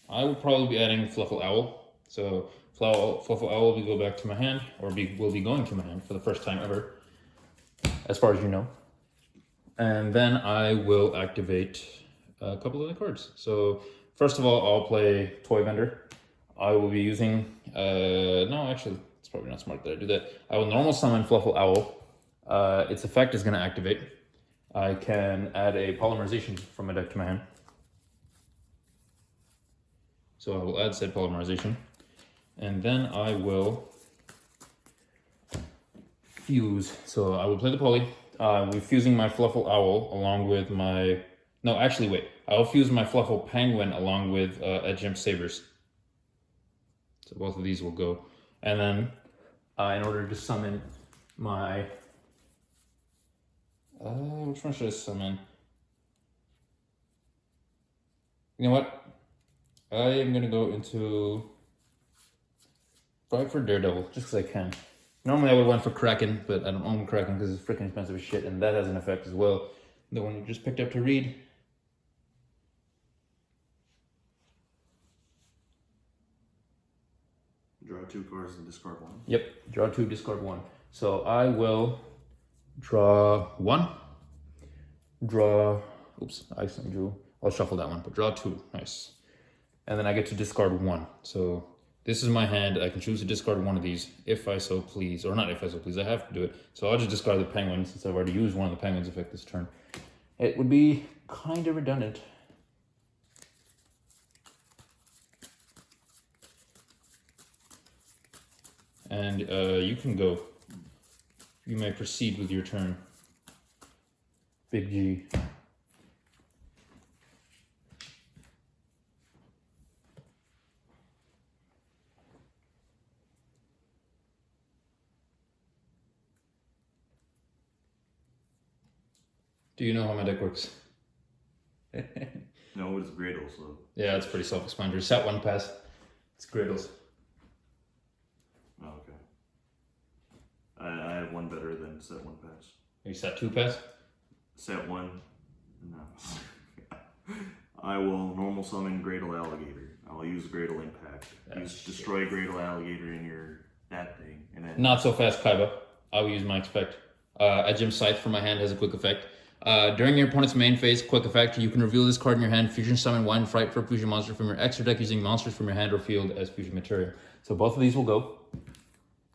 I will probably be adding Fluffle Owl. So Fluffle Owl will go back to my hand, or will be going to my hand for the first time ever, as far as you know. And then I will activate a couple of the cards. So first of all, I'll play Toy Vendor. I will be using, no, actually, it's probably not smart that I do that. I will normal summon Fluffle Owl. Its effect is gonna activate. I can add a Polymerization from my deck to my hand. So I will add said Polymerization. And then I will fuse. So I will play the Poly. We're fusing my Fluffle Owl along with my... No, actually, wait. I'll fuse my Fluffle Penguin along with Edgem Sabers. So both of these will go. And then, in order to summon my... which one should I summon? You know what? I am going to go into... Fight for Daredevil, just because I can. Normally I would have went for Kraken, but I don't own Kraken because it's freaking expensive as shit, and that has an effect as well. The one you just picked up to read. Draw 2 cards and discard 1. Yep, draw 2, discard 1. So I will draw 1. Oops, I accidentally drew. I'll shuffle that one, but draw 2, nice. And then I get to discard 1. So this is my hand. I can choose to discard one of these if I so please, or not if I so please, I have to do it. So I'll just discard the penguin since I've already used one of the penguin's effect this turn. It would be kind of redundant. And you can go. You may proceed with your turn. Big G. Do you know how my deck works? No, it's Gradle, so... Yeah, it's pretty self-explanatory. Set 1 pass. It's Gradles. Oh, okay. I have one better than set 1 pass. You set 2 pass? Set 1... No. I will normal summon Gradle Alligator. I'll use Gradle Impact. Destroy Gradle Alligator in your... that thing. And then... Not so fast, Kaiba. I will use my expect. Edgem Scythe from my hand has a quick effect. During your opponent's main phase, quick effect, you can reveal this card in your hand, fusion summon 1 Fright for a fusion monster from your extra deck using monsters from your hand or field as fusion material. So both of these will go.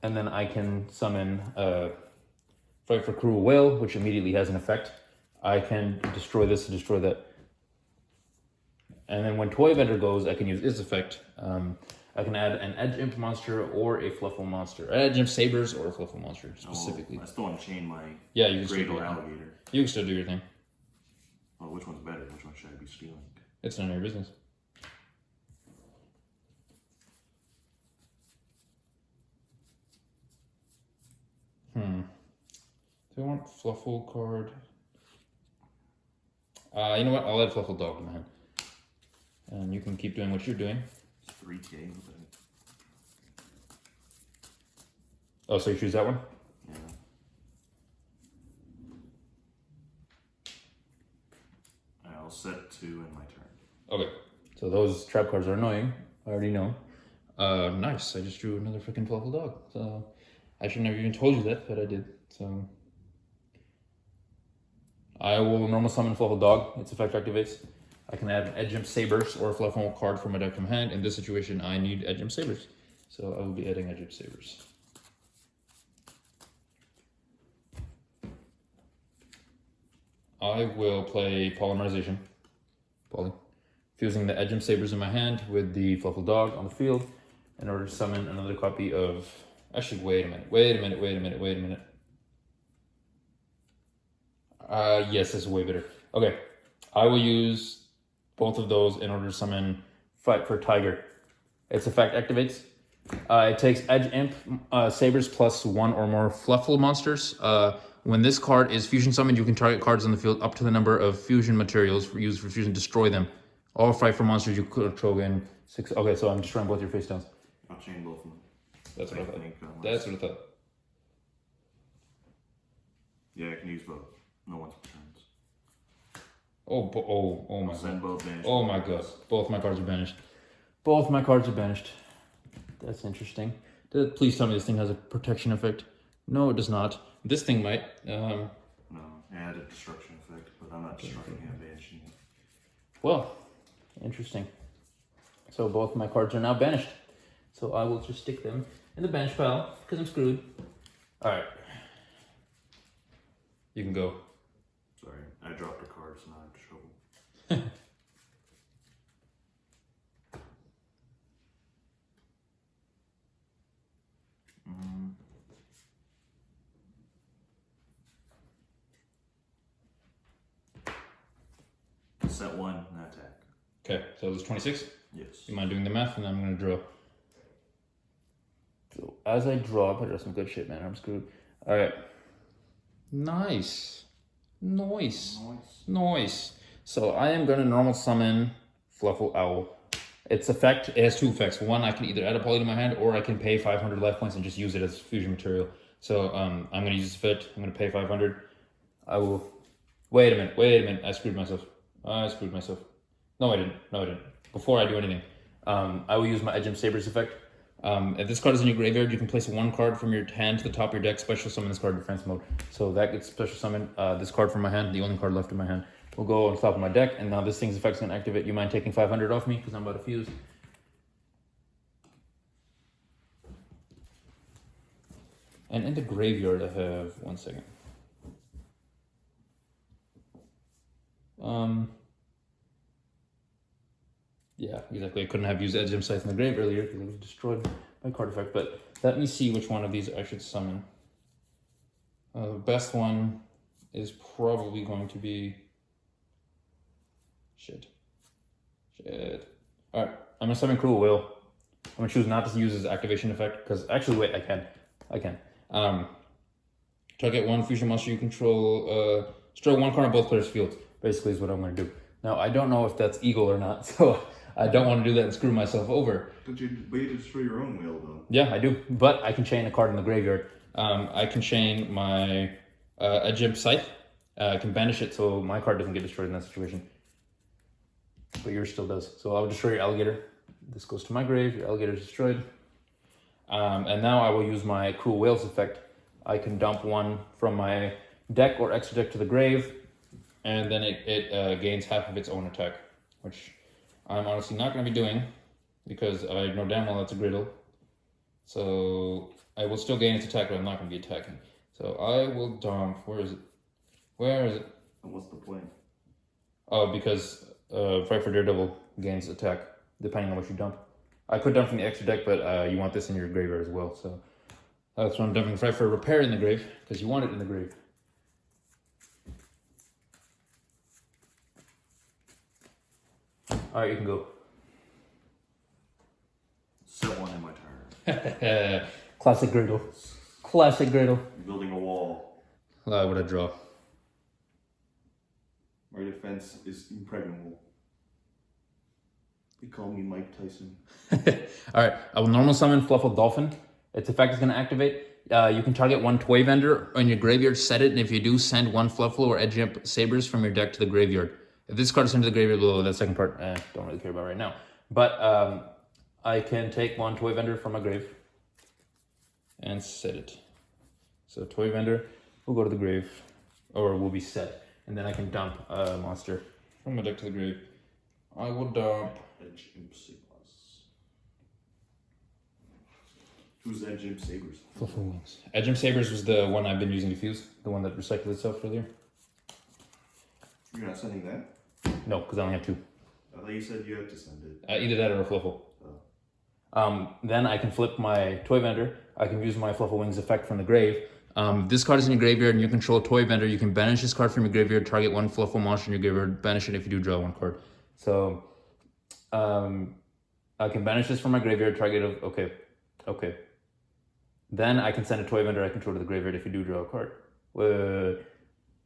And then I can summon Fright for Cruel Whale, which immediately has an effect. I can destroy this to destroy that. And then when Toy Vendor goes, I can use its effect. I can add an Edge Imp monster or a Fluffle monster. Edge Imp Sabers or a Fluffle monster, specifically. I still want to chain my you can Greydle Alligator. You can still do your thing. Well, which one's better? Which one should I be stealing? It's none of your business. Do I want Fluffle card? You know what? I'll add Fluffle Dog in my hand. And you can keep doing what you're doing. It's 3K. Oh, so you choose that one? Yeah. I'll set 2 in my turn. Okay. So those trap cards are annoying. I already know. Nice. I just drew another freaking Fluffle Dog. So I should never even told you that, but I did. So I will normal summon Fluffle Dog. Its effect activates. I can add an Edge Imp Sabers or a Fluffle card from my deck from hand. In this situation, I need Edge Imp Sabers. So I will be adding Edge Imp Sabers. I will play Polymerization. Fusing the Edge Imp Sabers in my hand with the Fluffle Dog on the field in order to summon another copy of... Actually, wait a minute. Yes, this is way better. Okay, I will use both of those in order to summon Fight for Tiger. Its effect activates. It takes Edge Imp Sabers plus 1 or more Fluffle monsters. When this card is fusion summoned, you can target cards on the field up to the number of fusion materials used for fusion, destroy them. All fight for monsters you control in 6. Okay, so I'm destroying both your face downs. I'll chain both of them. That's what I thought. That's what I thought. Yeah, I can use both. No one's returns. Oh my Send both banished. Oh my god. Both my cards are banished. Both my cards are banished. That's interesting. Please tell me this thing has a protection effect. No, it does not. This thing might. No, it had a destruction effect, but I'm not destructing it, I'm banishing it. Well, interesting. So both my cards are now banished. So I will just stick them in the banish pile because I'm screwed. All right. You can go. Sorry, I dropped a card, so now I have trouble. Set 1, and attack. Okay, so it was 26? Yes. You mind doing the math? And I'm going to draw. So as I draw, I draw some good shit, man. I'm screwed. All right. Nice. Nice. So I am going to normal summon Fluffle Owl. Its effect, it has 2 effects. One, I can either add a poly to my hand, or I can pay 500 life points and just use it as fusion material. So I'm going to use this effect. I'm going to pay 500. I will... Wait a minute. I screwed myself. No, I didn't. Before I do anything, I will use my Edge Imp Sabers effect. If this card is in your graveyard, you can place 1 card from your hand to the top of your deck, special summon this card in defense mode. So that gets special summoned. This card from my hand, the only card left in my hand, will go on top of my deck, and now this thing's effect's gonna activate. You mind taking 500 off me, because I'm about to fuse. And in the graveyard, I have 1 second. Yeah, exactly. I couldn't have used Edge Imp Scythe in the grave earlier because it was destroyed by card effect. But let me see which one of these I should summon. The best one is probably going to be... Shit. Alright, I'm going to summon Cruel Will. I'm going to choose not to use his activation effect because... Actually, wait, I can. Target 1 fusion monster you control. Destroy 1 card on both players' fields. Basically is what I'm going to do. Now, I don't know if that's Eagle or not, so I don't want to do that and screw myself over. But you destroy your own wheel, though. Yeah, I do. But I can chain a card in the graveyard. I can chain my Edge Imp Scythe. I can banish it so my card doesn't get destroyed in that situation. But yours still does. So I'll destroy your alligator. This goes to my grave. Your alligator is destroyed. And now I will use my Cruel Whales effect. I can dump 1 from my deck or extra deck to the grave. And then it gains half of its own attack, which I'm honestly not going to be doing because I know damn well that's a griddle. So I will still gain its attack, but I'm not going to be attacking. So I will dump. Where is it? What's the point? Oh, because Fight for Daredevil gains attack depending on what you dump. I put down from the extra deck, but you want this in your graveyard as well. So that's what I'm dumping. Fight for repair in the grave, because you want it in the grave. Alright, you can go. Set one in my turn. Classic Griddle. Classic Griddle. You're building a wall. What I draw. My defense is impregnable. They call me Mike Tyson. Alright, I will normal summon Fluffle Dolphin. Its effect is going to activate. You can target one toy vendor on your graveyard, set it, and if you do, send one Fluffle or Edge Imp Sabers from your deck to the graveyard. If this card is sent to the graveyard, below that second part, don't really care about right now. But I can take one toy vendor from my grave and set it. So toy vendor will go to the grave, or will be set, and then I can dump a monster from my deck to the grave. I will dump Edge Imp Sabers. Who's Edge Imp Sabers? Fluffle Wings. Edge Imp Sabers was the one I've been using to fuse, the one that recycled itself earlier. You're not sending that? No, because I only have two. I thought you said you had to send it. Either that or a Fluffle. Then I can flip my toy vendor. I can use my Fluffle Wings effect from the grave. This card is in your graveyard and you control a toy vendor. You can banish this card from your graveyard, target one Fluffle monster in your graveyard, banish it if you do draw one card. So I can banish this from my graveyard, target of, okay. Then I can send a toy vendor I control to the graveyard if you do draw a card.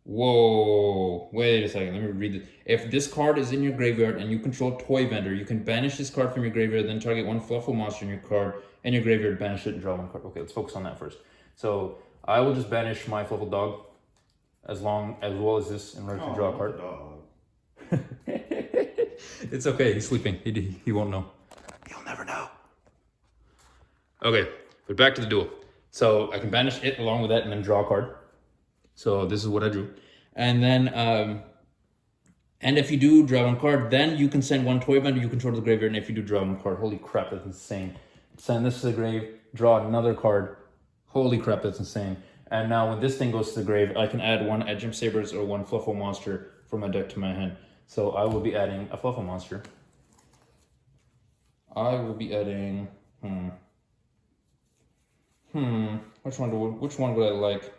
Whoa, wait a second, let me read this. If this card is in your graveyard and you control toy vendor, you can banish this card from your graveyard, then target one Fluffle monster in your card and your graveyard, banish it and draw one card. Okay, let's focus on that first. So I will just banish my Fluffle dog as well as this in order to draw a card. Dog. It's okay, he's sleeping. He won't know. He'll never know. Okay, but back to the duel. So I can banish it along with that and then draw a card. So this is what I drew. And then, and if you do draw one card, then you can send one toy vendor you control to the graveyard. And if you do draw one card, holy crap, that's insane. Send this to the grave, draw another card. Holy crap, that's insane. And now when this thing goes to the grave, I can add one Edge Imp Sabers or one Fluffle monster from my deck to my hand. So I will be adding a Fluffle monster. I will be adding, which one would I like?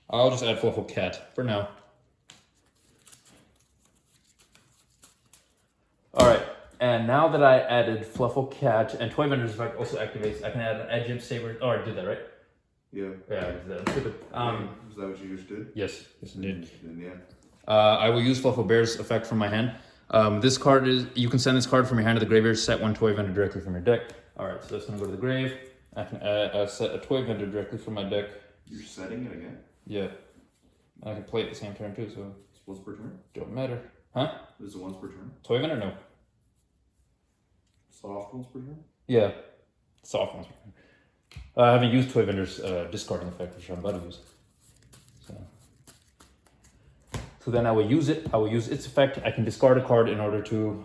I'll just add Fluffle Cat for now. Alright, and now that I added Fluffle Cat and Toy Vendor's effect also activates, I can add an Edge Imp Saber. Oh, I did that, right? Yeah. Yeah, I did that. Stupid. Is that what you just did? Yes, I did. Then, yeah. I will use Fluffle Bear's effect from my hand. This card is, you can send this card from your hand to the graveyard, set one Toy Vendor directly from your deck. Alright, so that's going to go to the grave. I can set a Toy Vendor directly from my deck. You're setting it again? Yeah. I can play it the same turn too, so It's once per turn? don't matter. Huh? Is it once per turn? Toy Vendor? No. Soft once per turn? Yeah. Soft ones. I haven't used Toy Vendor's discarding effect, which I'm about to use. So then I will use it. I will use its effect. I can discard a card in order to...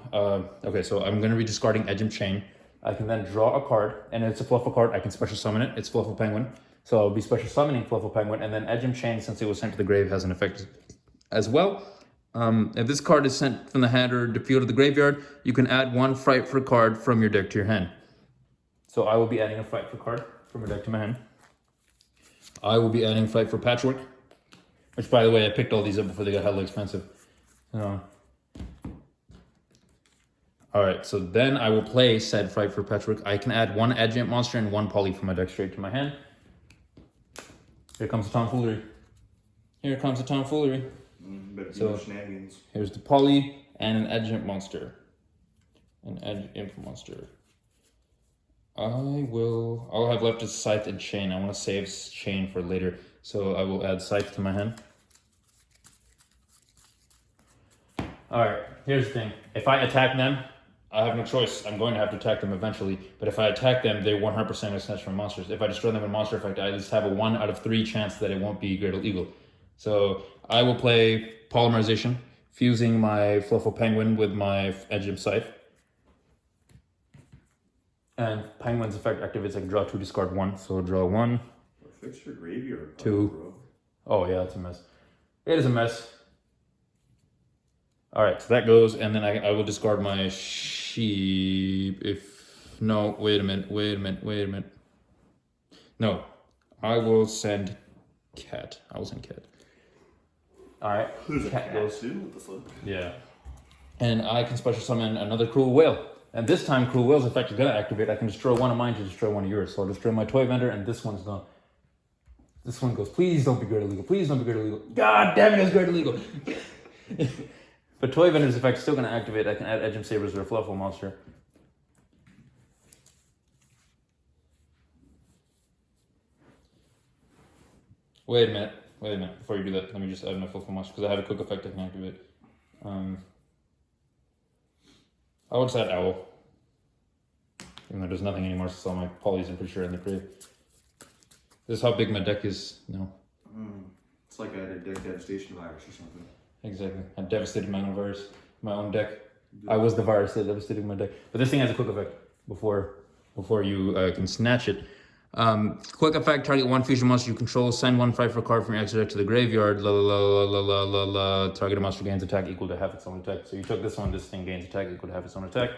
okay, so I'm going to be discarding Edge Imp Chain. I can then draw a card, and it's a Fluffle card. I can special summon it. It's Fluffle Penguin. So I'll be special summoning Fluffle Penguin, and then Edge Imp Chain, since it was sent to the grave, has an effect as well. If this card is sent from the hand or the field to the graveyard, you can add one Fight for card from your deck to your hand. So I will be adding a Fight for card from your deck to my hand. I will be adding Fight for Patchwork, which, by the way, I picked all these up before they got hella expensive. Alright, so then I will play said Fight for Patchwork. I can add one Edge Imp monster and one Poly from my deck straight to my hand. Here comes the tomfoolery. Here comes the tomfoolery. So shenanigans. Here's the Poly and an Edge Imp monster. An Edge Imp monster. I'll have left is Scythe and Chain. I want to save Chain for later. So I will add Scythe to my hand. Alright, here's the thing. If I attack them, I have no choice. I'm going to have to attack them eventually. But if I attack them, they're 100% going to snatch from monsters. If I destroy them with monster effect, I at least have a 1 out of 3 chance that it won't be Greater Eagle. So I will play Polymerization, fusing my Fluffle Penguin with my Edge Imp Scythe. And Penguin's effect activates, I can draw 2, discard 1. So draw 1. Fix your graveyard. 2. Bro. Oh yeah, it's a mess. It is a mess. Alright, so that goes, and then I will discard my sheep if No, wait a minute. No, I will send cat. Alright. There's a cat goes too? What the fuck? Yeah. And I can special summon another cruel whale. And this time, cruel whale's effect is gonna activate. I can destroy one of mine to destroy one of yours. So I'll destroy my toy vendor, and this one's gone. This one goes, please don't be great illegal. Please don't be great illegal. God damn it, it's great illegal. But toy vendor's effect is still gonna activate. I can add Edgem Sabers or a Fluffle monster. Wait a minute. Before you do that, let me just add my Fluffle monster because I have a quick effect I can activate. I would just add Owl. Even though there's nothing anymore, so all my polys I'm pretty sure in the crate. This is how big my deck is now. It's like I had a deck devastation virus or something. Exactly. I devastated my own virus, my own deck. I was the virus that devastated my deck. But this thing has a quick effect before you can snatch it. Quick effect, target one fusion monster you control, send one fight for a card from your extra deck to the graveyard, target a monster gains attack equal to half its own attack. So you took this one, this thing gains attack equal to half its own attack.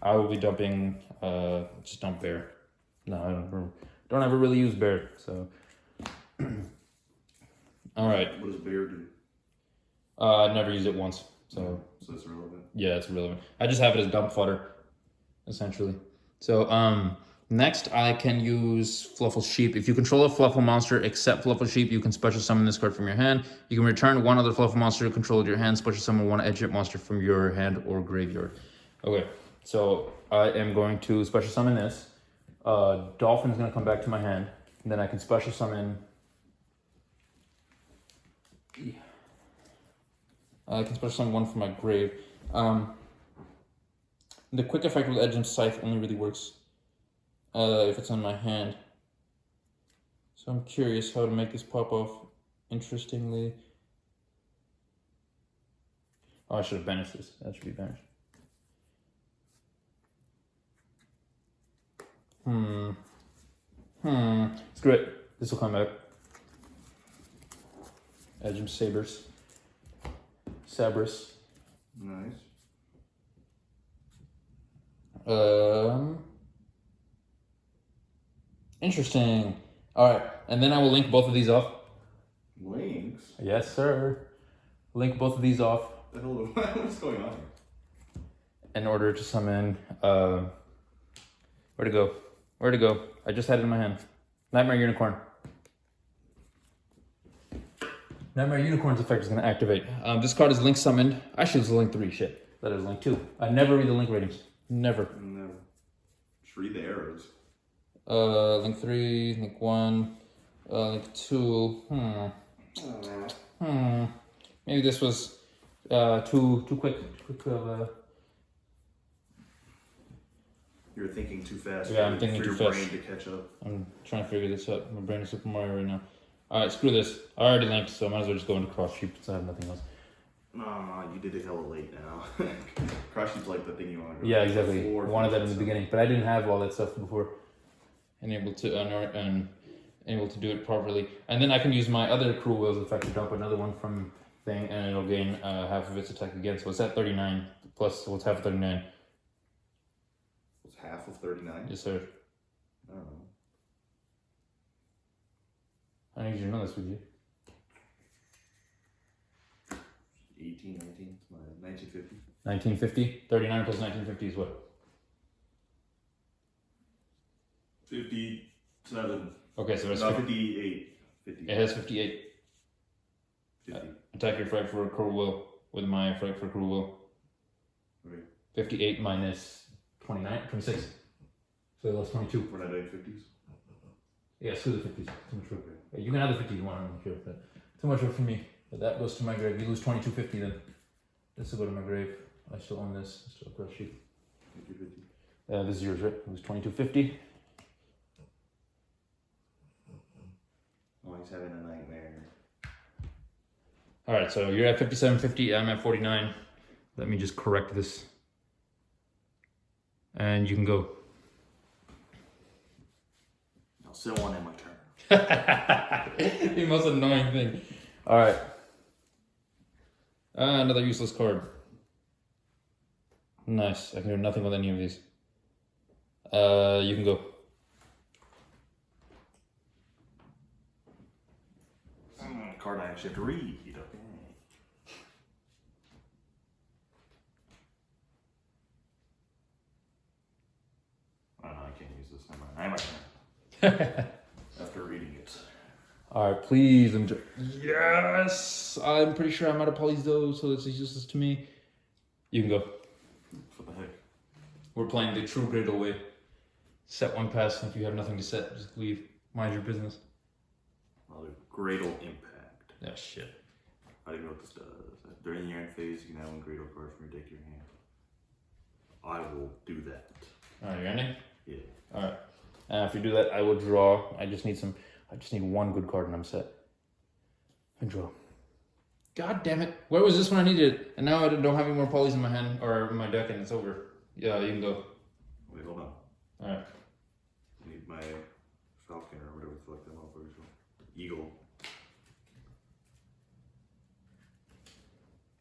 I will be dumping, just dump bear. No, I don't ever really use bear, so. Alright. What does bear do? I never used it once, so. So it's irrelevant? Yeah, it's irrelevant. I just have it as dump fodder, essentially. So, next, I can use Fluffle Sheep. If you control a Fluffle monster except Fluffle Sheep, you can special summon this card from your hand. You can return one other Fluffle monster controlled to your hand, special summon one Edge monster from your hand or graveyard. Okay, so I am going to special summon this. Dolphin's going to come back to my hand. And then I can special summon... I can special summon one from my grave. The quick effect with Edge and Scythe only really works if it's on my hand. So I'm curious how to make this pop off interestingly. Oh, I should have banished this. That should be banished. Screw it. This will come out. Edgem Sabers. Sabris. Nice. Interesting. Alright, and then I will link both of these off. Links? Yes, sir. Link both of these off. What's going on here? In order to summon, where'd it go? I just had it in my hand. Nightmare Unicorn. Nightmare Unicorn's effect is going to activate. This card is link summoned. I should use link 3, shit. That is link 2. I never read the link ratings. Never. Just read the arrows. Link 3, link 1, link 2. Maybe this was too quick of You're thinking too fast. Yeah, I'm thinking too fast. For your brain to catch up. I'm trying to figure this out. My brain is Super Mario right now. Alright, screw this. I already linked, so I might as well just go into Cross Sheep since I have nothing else. No, you did it hella late now. Cross Sheep's like the thing you want to go. Yeah, exactly. Wanted that in the beginning, but I didn't have all that stuff before. And able to do it properly. And then I can use my other Cruel Wheels effect to dump another one from thing, and it'll gain half of its attack again. So it's at 39 plus. So it's half of 39. It's half of 39. Yes, sir. I don't know. I need you to know this, would you? 18, 19, 1950. 1950. 39 plus 1950 is what? 57. Okay, so it's 58. 50. It has 58. 50. Attack your frag for a Cruel Will with my frag for Cruel Will. Okay. 58 minus 29, 26. So that's 22. We're not doing 50s? Yeah, screw the 50s. Too much work. You can have the 50s one, I'm not sure, but too much work for me. But that goes to my grave. You lose 2250 then. This will go to my grave. I still own this. I still Cross Sheep. 50. This is yours, right? It was 2250. Oh, he's having a nightmare. Alright, so you're at 5750, I'm at 49. Let me just correct this. And you can go. I'll sell one in my turn. The most annoying thing. Alright. Another useless card. Nice. I can do nothing with any of these. You can go. Card I actually have to read. Okay. Oh no, I can't use this. Never mind. I might after reading it. All right, please. Yes, I'm pretty sure I'm out of polys though, so it's useless to me. You can go. What the heck? We're playing the true Gradle way. Set one pass, and if you have nothing to set, just leave. Mind your business. I'll do Gradle Impact. Yeah, shit. I don't know what this does. During your end phase, you can have one Gradle card from your deck to your hand. I will do that. Alright, you're ending? Yeah. Alright. If you do that, I will draw. I just need one good card and I'm set. And draw. God damn it. Where was this when I needed it? And now I don't have any more polys in my hand or in my deck and it's over. Yeah, you can go. Wait, hold on. Alright. I need my Falcon or whatever the fuck that motherfucker's called. Eagle.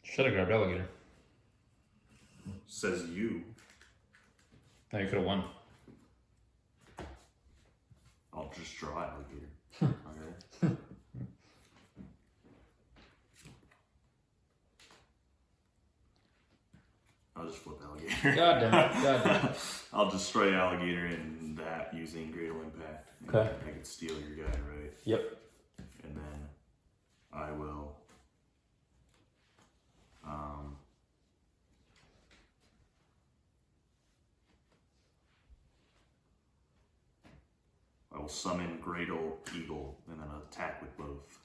Should have grabbed Alligator. Says you. No, you could have won. I'll just draw Alligator. Okay. I'll just flip Alligator. God damn it. God damn it. I'll destroy Alligator in that using Gradle Impact. Okay. I can steal your guy, right? Yep. And then I will summon Gradle Eagle and then attack with both.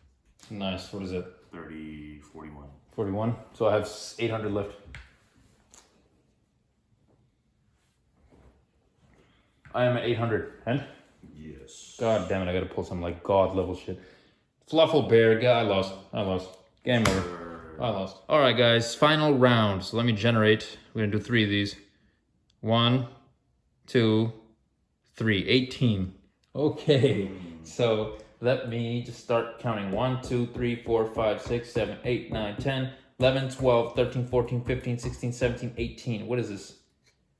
Nice. What is it? 30, 41. 41. So I have 800 left. I am at 800. And? Yes. God damn it, I gotta pull some like god level shit. Fluffle Bear, I lost. Game over. I lost. Alright guys, final round. So let me generate. We're gonna do 3 of these. 1, 2, 3. 18. Okay. So let me just start counting. 1, 2, 3, 4, 5, 6, 7, 8, 9, 10, 11, 12, 13, 14, 15, 16, 17, 18. What is this?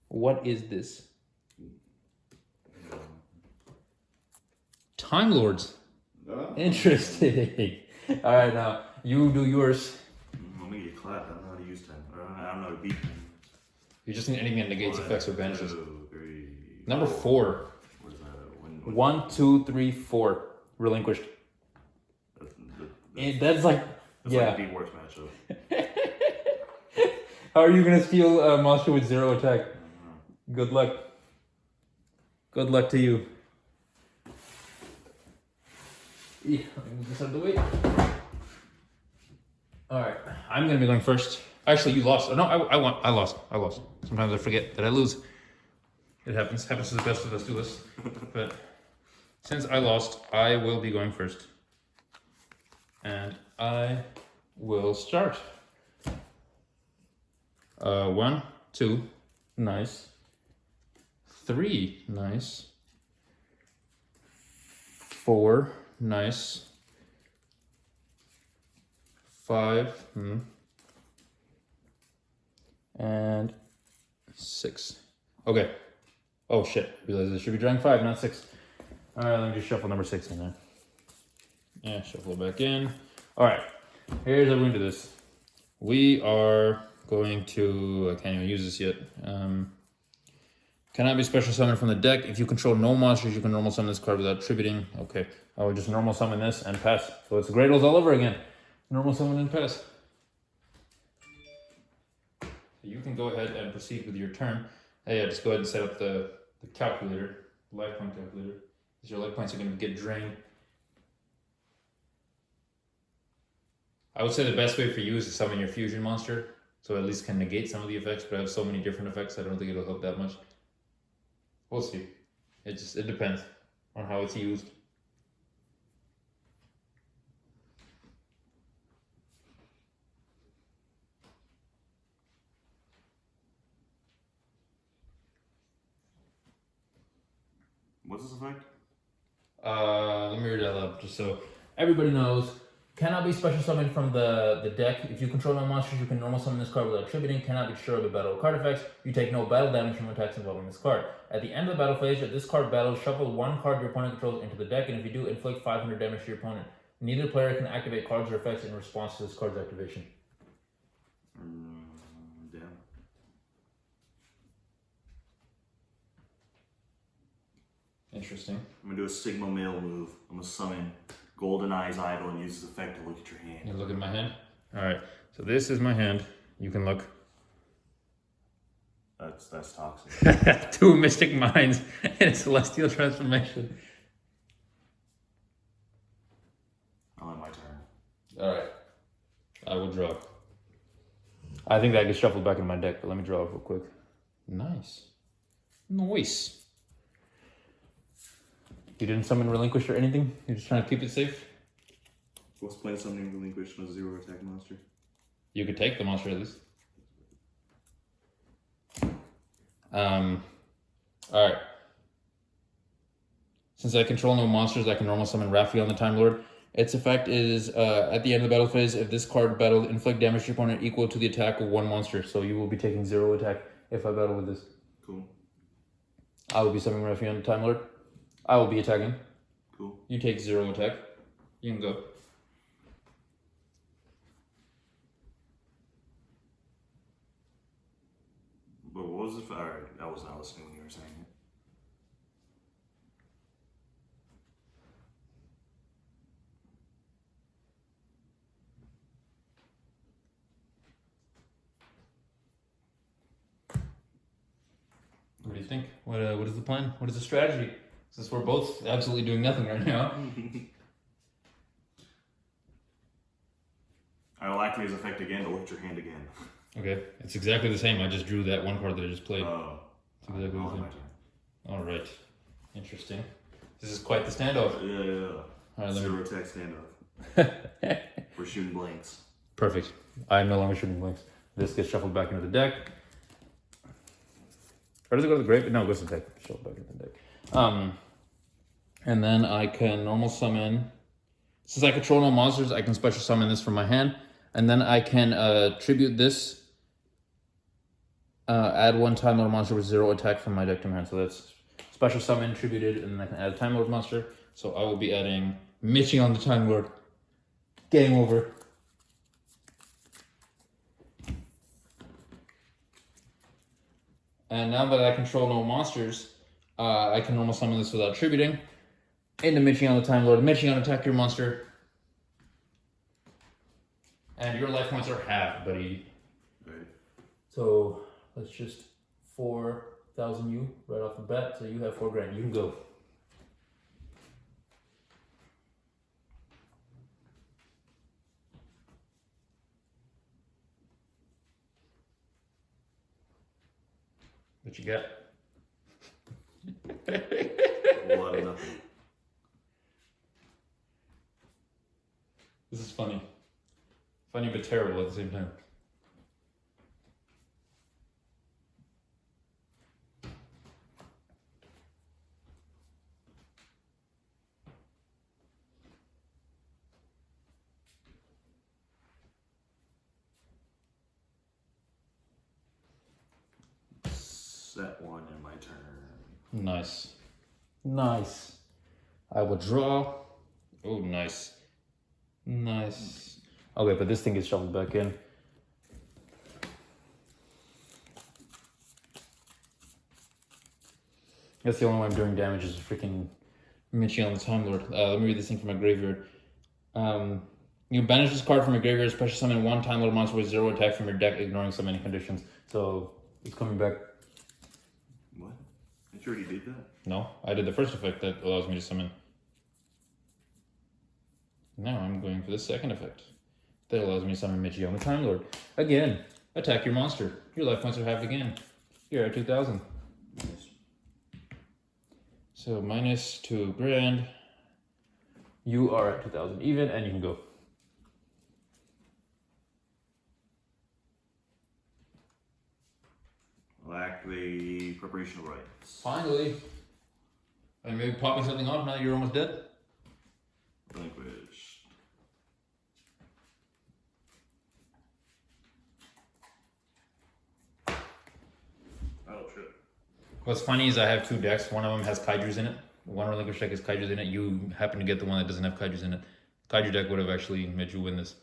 What is this? Time Lords. Interesting. All right, now you do yours. Let me get clapped. I don't know how to use time. I don't know how to beat time. You just need anything that negates effects or banishes. 2, 3. Number 4. What is that? 1, 2, 3, 4. Relinquished. That's like, that's yeah. like the worst matchup. How are you gonna steal a monster with 0 attack? Good luck. Good luck to you. Yeah, let me move this out of the way. Alright, I'm gonna be going first. Actually, you lost. Oh, no, I won. I lost. Sometimes I forget that I lose. It happens. Happens to the best of us do this. But since I lost, I will be going first. And I will start. 1, 2, nice. 3, nice. 4, nice. 5, and 6. Okay. Oh shit, realized I should be drawing 5, not 6. Alright, let me just shuffle number 6 in there. Yeah, shuffle it back in. Alright, here's how we're going to do this. We are going to, I can't even use this yet. Cannot be special summoned from the deck. If you control no monsters, you can normal summon this card without attributing. Okay, I will just normal summon this and pass. So it's Gradles all over again. Normal summon and pass. So you can go ahead and proceed with your turn. Hey, yeah, just go ahead and set up the calculator, life point calculator. Because your life points are going to get drained. I would say the best way for you is to summon your fusion monster, so at least can negate some of the effects, but I have so many different effects, I don't think it'll help that much. We'll see. It depends on how it's used. What's this effect? Let me read that out just so everybody knows. Cannot be special summoned from the deck. If you control no monsters, you can normal summon this card without attributing. Cannot be destroyed by battle card effects. You take no battle damage from attacks involving this card. At the end of the battle phase, if this card battles, shuffle one card your opponent controls into the deck, and if you do, inflict 500 damage to your opponent. Neither player can activate cards or effects in response to this card's activation. Damn. Interesting. I'm gonna do a Sigma Male move. I'm gonna summon Golden Eye's Idol and use this effect to look at your hand. You look at my hand? Alright, so this is my hand. You can look. That's toxic. 2 Mystic Minds and Celestial Transformation. On my turn. Alright. I will draw. I think that gets shuffled back in my deck, but let me draw it real quick. Nice. Nice. You didn't summon Relinquish or anything? You're just trying to keep it safe? What's playing something Relinquish on a 0 attack monster? You could take the monster at least. Alright. Since I control no monsters, I can normal summon Raphael the Time Lord. Its effect is, at the end of the battle phase, if this card battled, inflict damage to your opponent equal to the attack of one monster. So you will be taking 0 attack if I battle with this. Cool. I will be summoning Raphael the Time Lord. I will be attacking. Cool. You take 0 attack. You can go. But what was it? Alright, I was not listening when you were saying it. What do you think? What is the plan? What is the strategy? Since we're both absolutely doing nothing right now. I will activate his effect again to look at your hand again. Okay, it's exactly the same. I just drew that one card that I just played. Oh. It's exactly the My same. turn. All right, interesting. This is quite the standoff. Yeah. All right, 0 attack standoff. We're shooting blanks. Perfect. I'm no longer shooting blanks. This gets shuffled back into the deck. Or does it go to the grave? No, it goes to the deck. Shuffled back into the deck. And then I can normal summon. Since I control no monsters, I can special summon this from my hand. And then I can tribute this. Add 1 Time Lord monster with 0 attack from my deck to my hand. So that's special summon, tributed, and then I can add a Time Lord monster. So I will be adding Michion the Time Lord. Game over. And now that I control no monsters, I can normal summon this without tributing. Into Michion the Time Lord. Michion, attack your monster. And your life points are half, buddy. Right. So let's just 4,000 you right off the bat. So you have 4 grand. You can go. What you got? A lot of nothing. This is funny. Funny but terrible at the same time. Set 1 in my turn. Nice. Nice. I will draw. Oh, nice. Nice. Okay, but this thing gets shuffled back in. That's the only way I'm doing damage is freaking Michion the Time Lord. Let me read this thing from my graveyard. You banish this card from your graveyard, special summon 1 Time Lord monster with 0 attack from your deck, ignoring so many conditions. So it's coming back. What? Did you already did that? No, I did the first effect that allows me to summon. Now I'm going for the second effect. That allows me to summon Michion the Time Lord. Again, attack your monster. Your life points are halved again. You're at 2,000. Nice. So minus 2 grand. You are at 2,000 even, and you can go. I'll activate Preparation of Rites. Finally. And maybe popping something off now that you're almost dead? Relinquish. What's funny is I have 2 decks. One of them has kaijus in it. One relinquish deck has kaijus in it. You happen to get the one that doesn't have kaijus in it. Kaiju deck would have actually made you win this.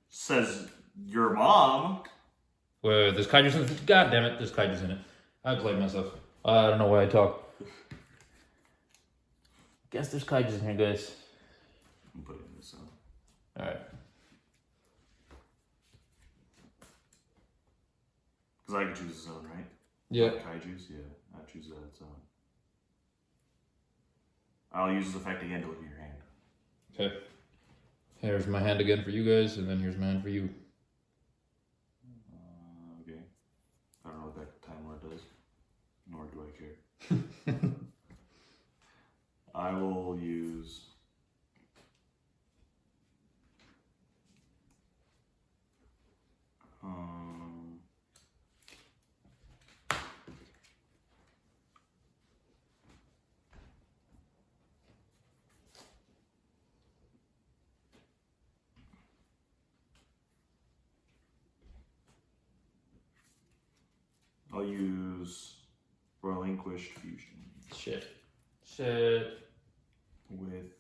Says your mom. Where there's kaijus in it. God damn it, there's kaijus in it. I played myself. I don't know why I talk. Guess there's kaijus in here, guys. I'm putting this on. Alright. Because I can choose a zone, right? Yeah. Kaijus? Yeah, I choose that zone. I'll use this effect again to look at your hand. Okay. Here's my hand again for you guys, and then here's my hand for you. Okay. I don't know what that Time Lord does, nor do I care. I will use... I'll use Relinquished Fusion. Shit. With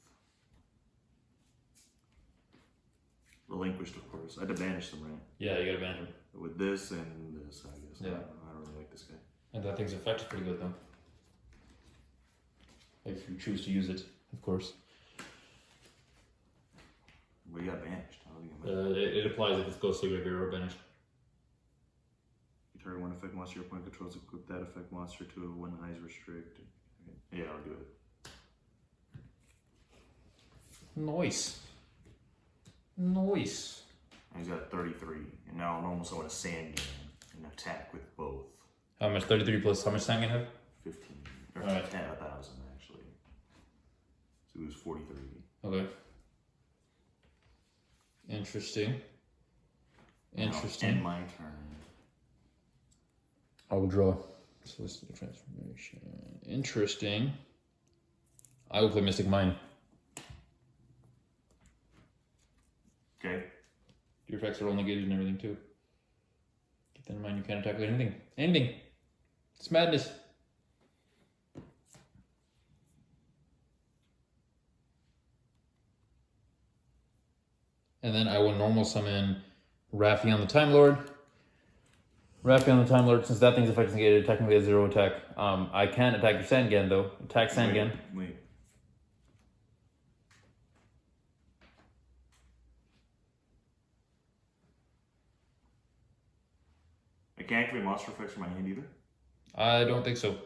Relinquished, of course. I had to banish them, right? Yeah, you gotta banish him. With this and this, I guess. Yeah. I don't really like this guy. And that thing's effect is pretty good, though. If you choose to use it, of course. Well, you got banished. I don't think It applies if it's Ghostly Rigor or banished. You target one effect monster your opponent controls, equip that effect monster to a 1 eyes restrict. Yeah, I'll do it. Nice. Nice. And he's got 33. And now I'm almost on a sand game and attack with both. How much? 33 plus how much sand can you have? 15. Or Alright. 10,000 actually. So it was 43. Okay. Interesting. Interesting. And my turn. I will draw. Solicitor Transformation. Interesting. I will play Mystic Mine. Okay. Your effects are only gated and everything too. Keep that in mind, you can't attack with anything. Anything. It's madness. And then I will normal summon Raffion the Time Lord. Raffion the Time Lord, since that thing's effect is negated, technically has 0 attack. I can attack your Sangan though. Attack Sangan. Wait. I can't activate monster effects from my hand either? I don't think so.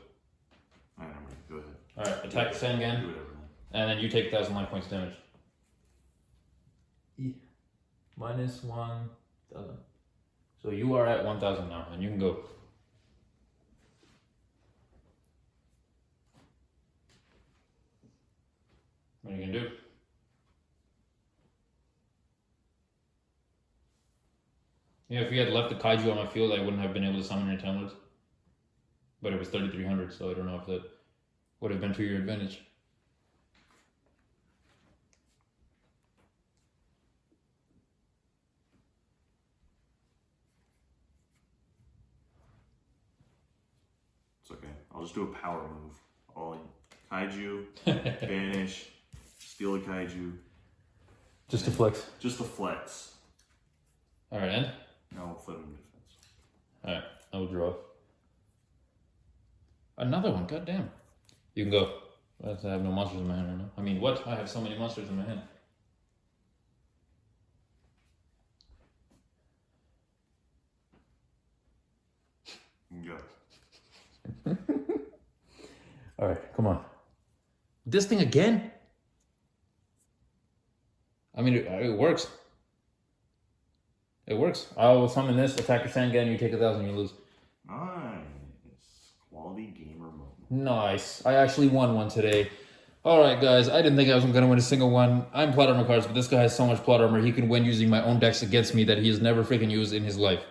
Alright, I'm ready. Go ahead. Alright, attack the Sangan. Do whatever then. And then you take 1,000 life points damage. Minus 1,000. So you are at 1,000 now, and you can go. What are you gonna do? Yeah, if you had left the kaiju on my field, I wouldn't have been able to summon any Time Lords. But it was 3,300, so I don't know if that would have been to your advantage. It's okay. I'll just do a power move. All in. Kaiju, banish, steal a kaiju. Just to flex. Just a flex. Alright, and? Now we'll flip him in defense. Alright, I will draw. Another one, goddamn. You can go. I have no monsters in my hand right now. I mean, what? I have so many monsters in my hand. You can go. Alright, come on. This thing again? I mean, it works. It works. I will summon this, attack your Sangan, you take 1,000, you lose. Nice. Quality gamer moment. Nice. I actually won one today. Alright, guys, I didn't think I was going to win a single one. I'm plot armor cards, but this guy has so much plot armor, he can win using my own decks against me that he has never freaking used in his life.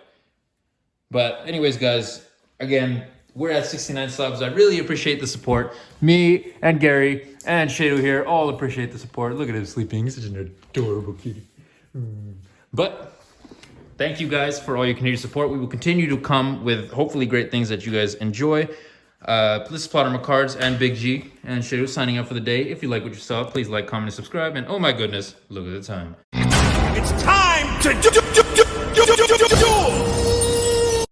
But anyways, guys, again, we're at 69 subs. I really appreciate the support. Me and Gary and Shado here all appreciate the support. Look at him sleeping. He's such an adorable kitty. But thank you guys for all your continued support. We will continue to come with hopefully great things that you guys enjoy. This is Plotter my cards and Big G and Shadow signing up for the day. If you like what you saw, please like, comment, and subscribe. And oh my goodness, look at the time. It's time to do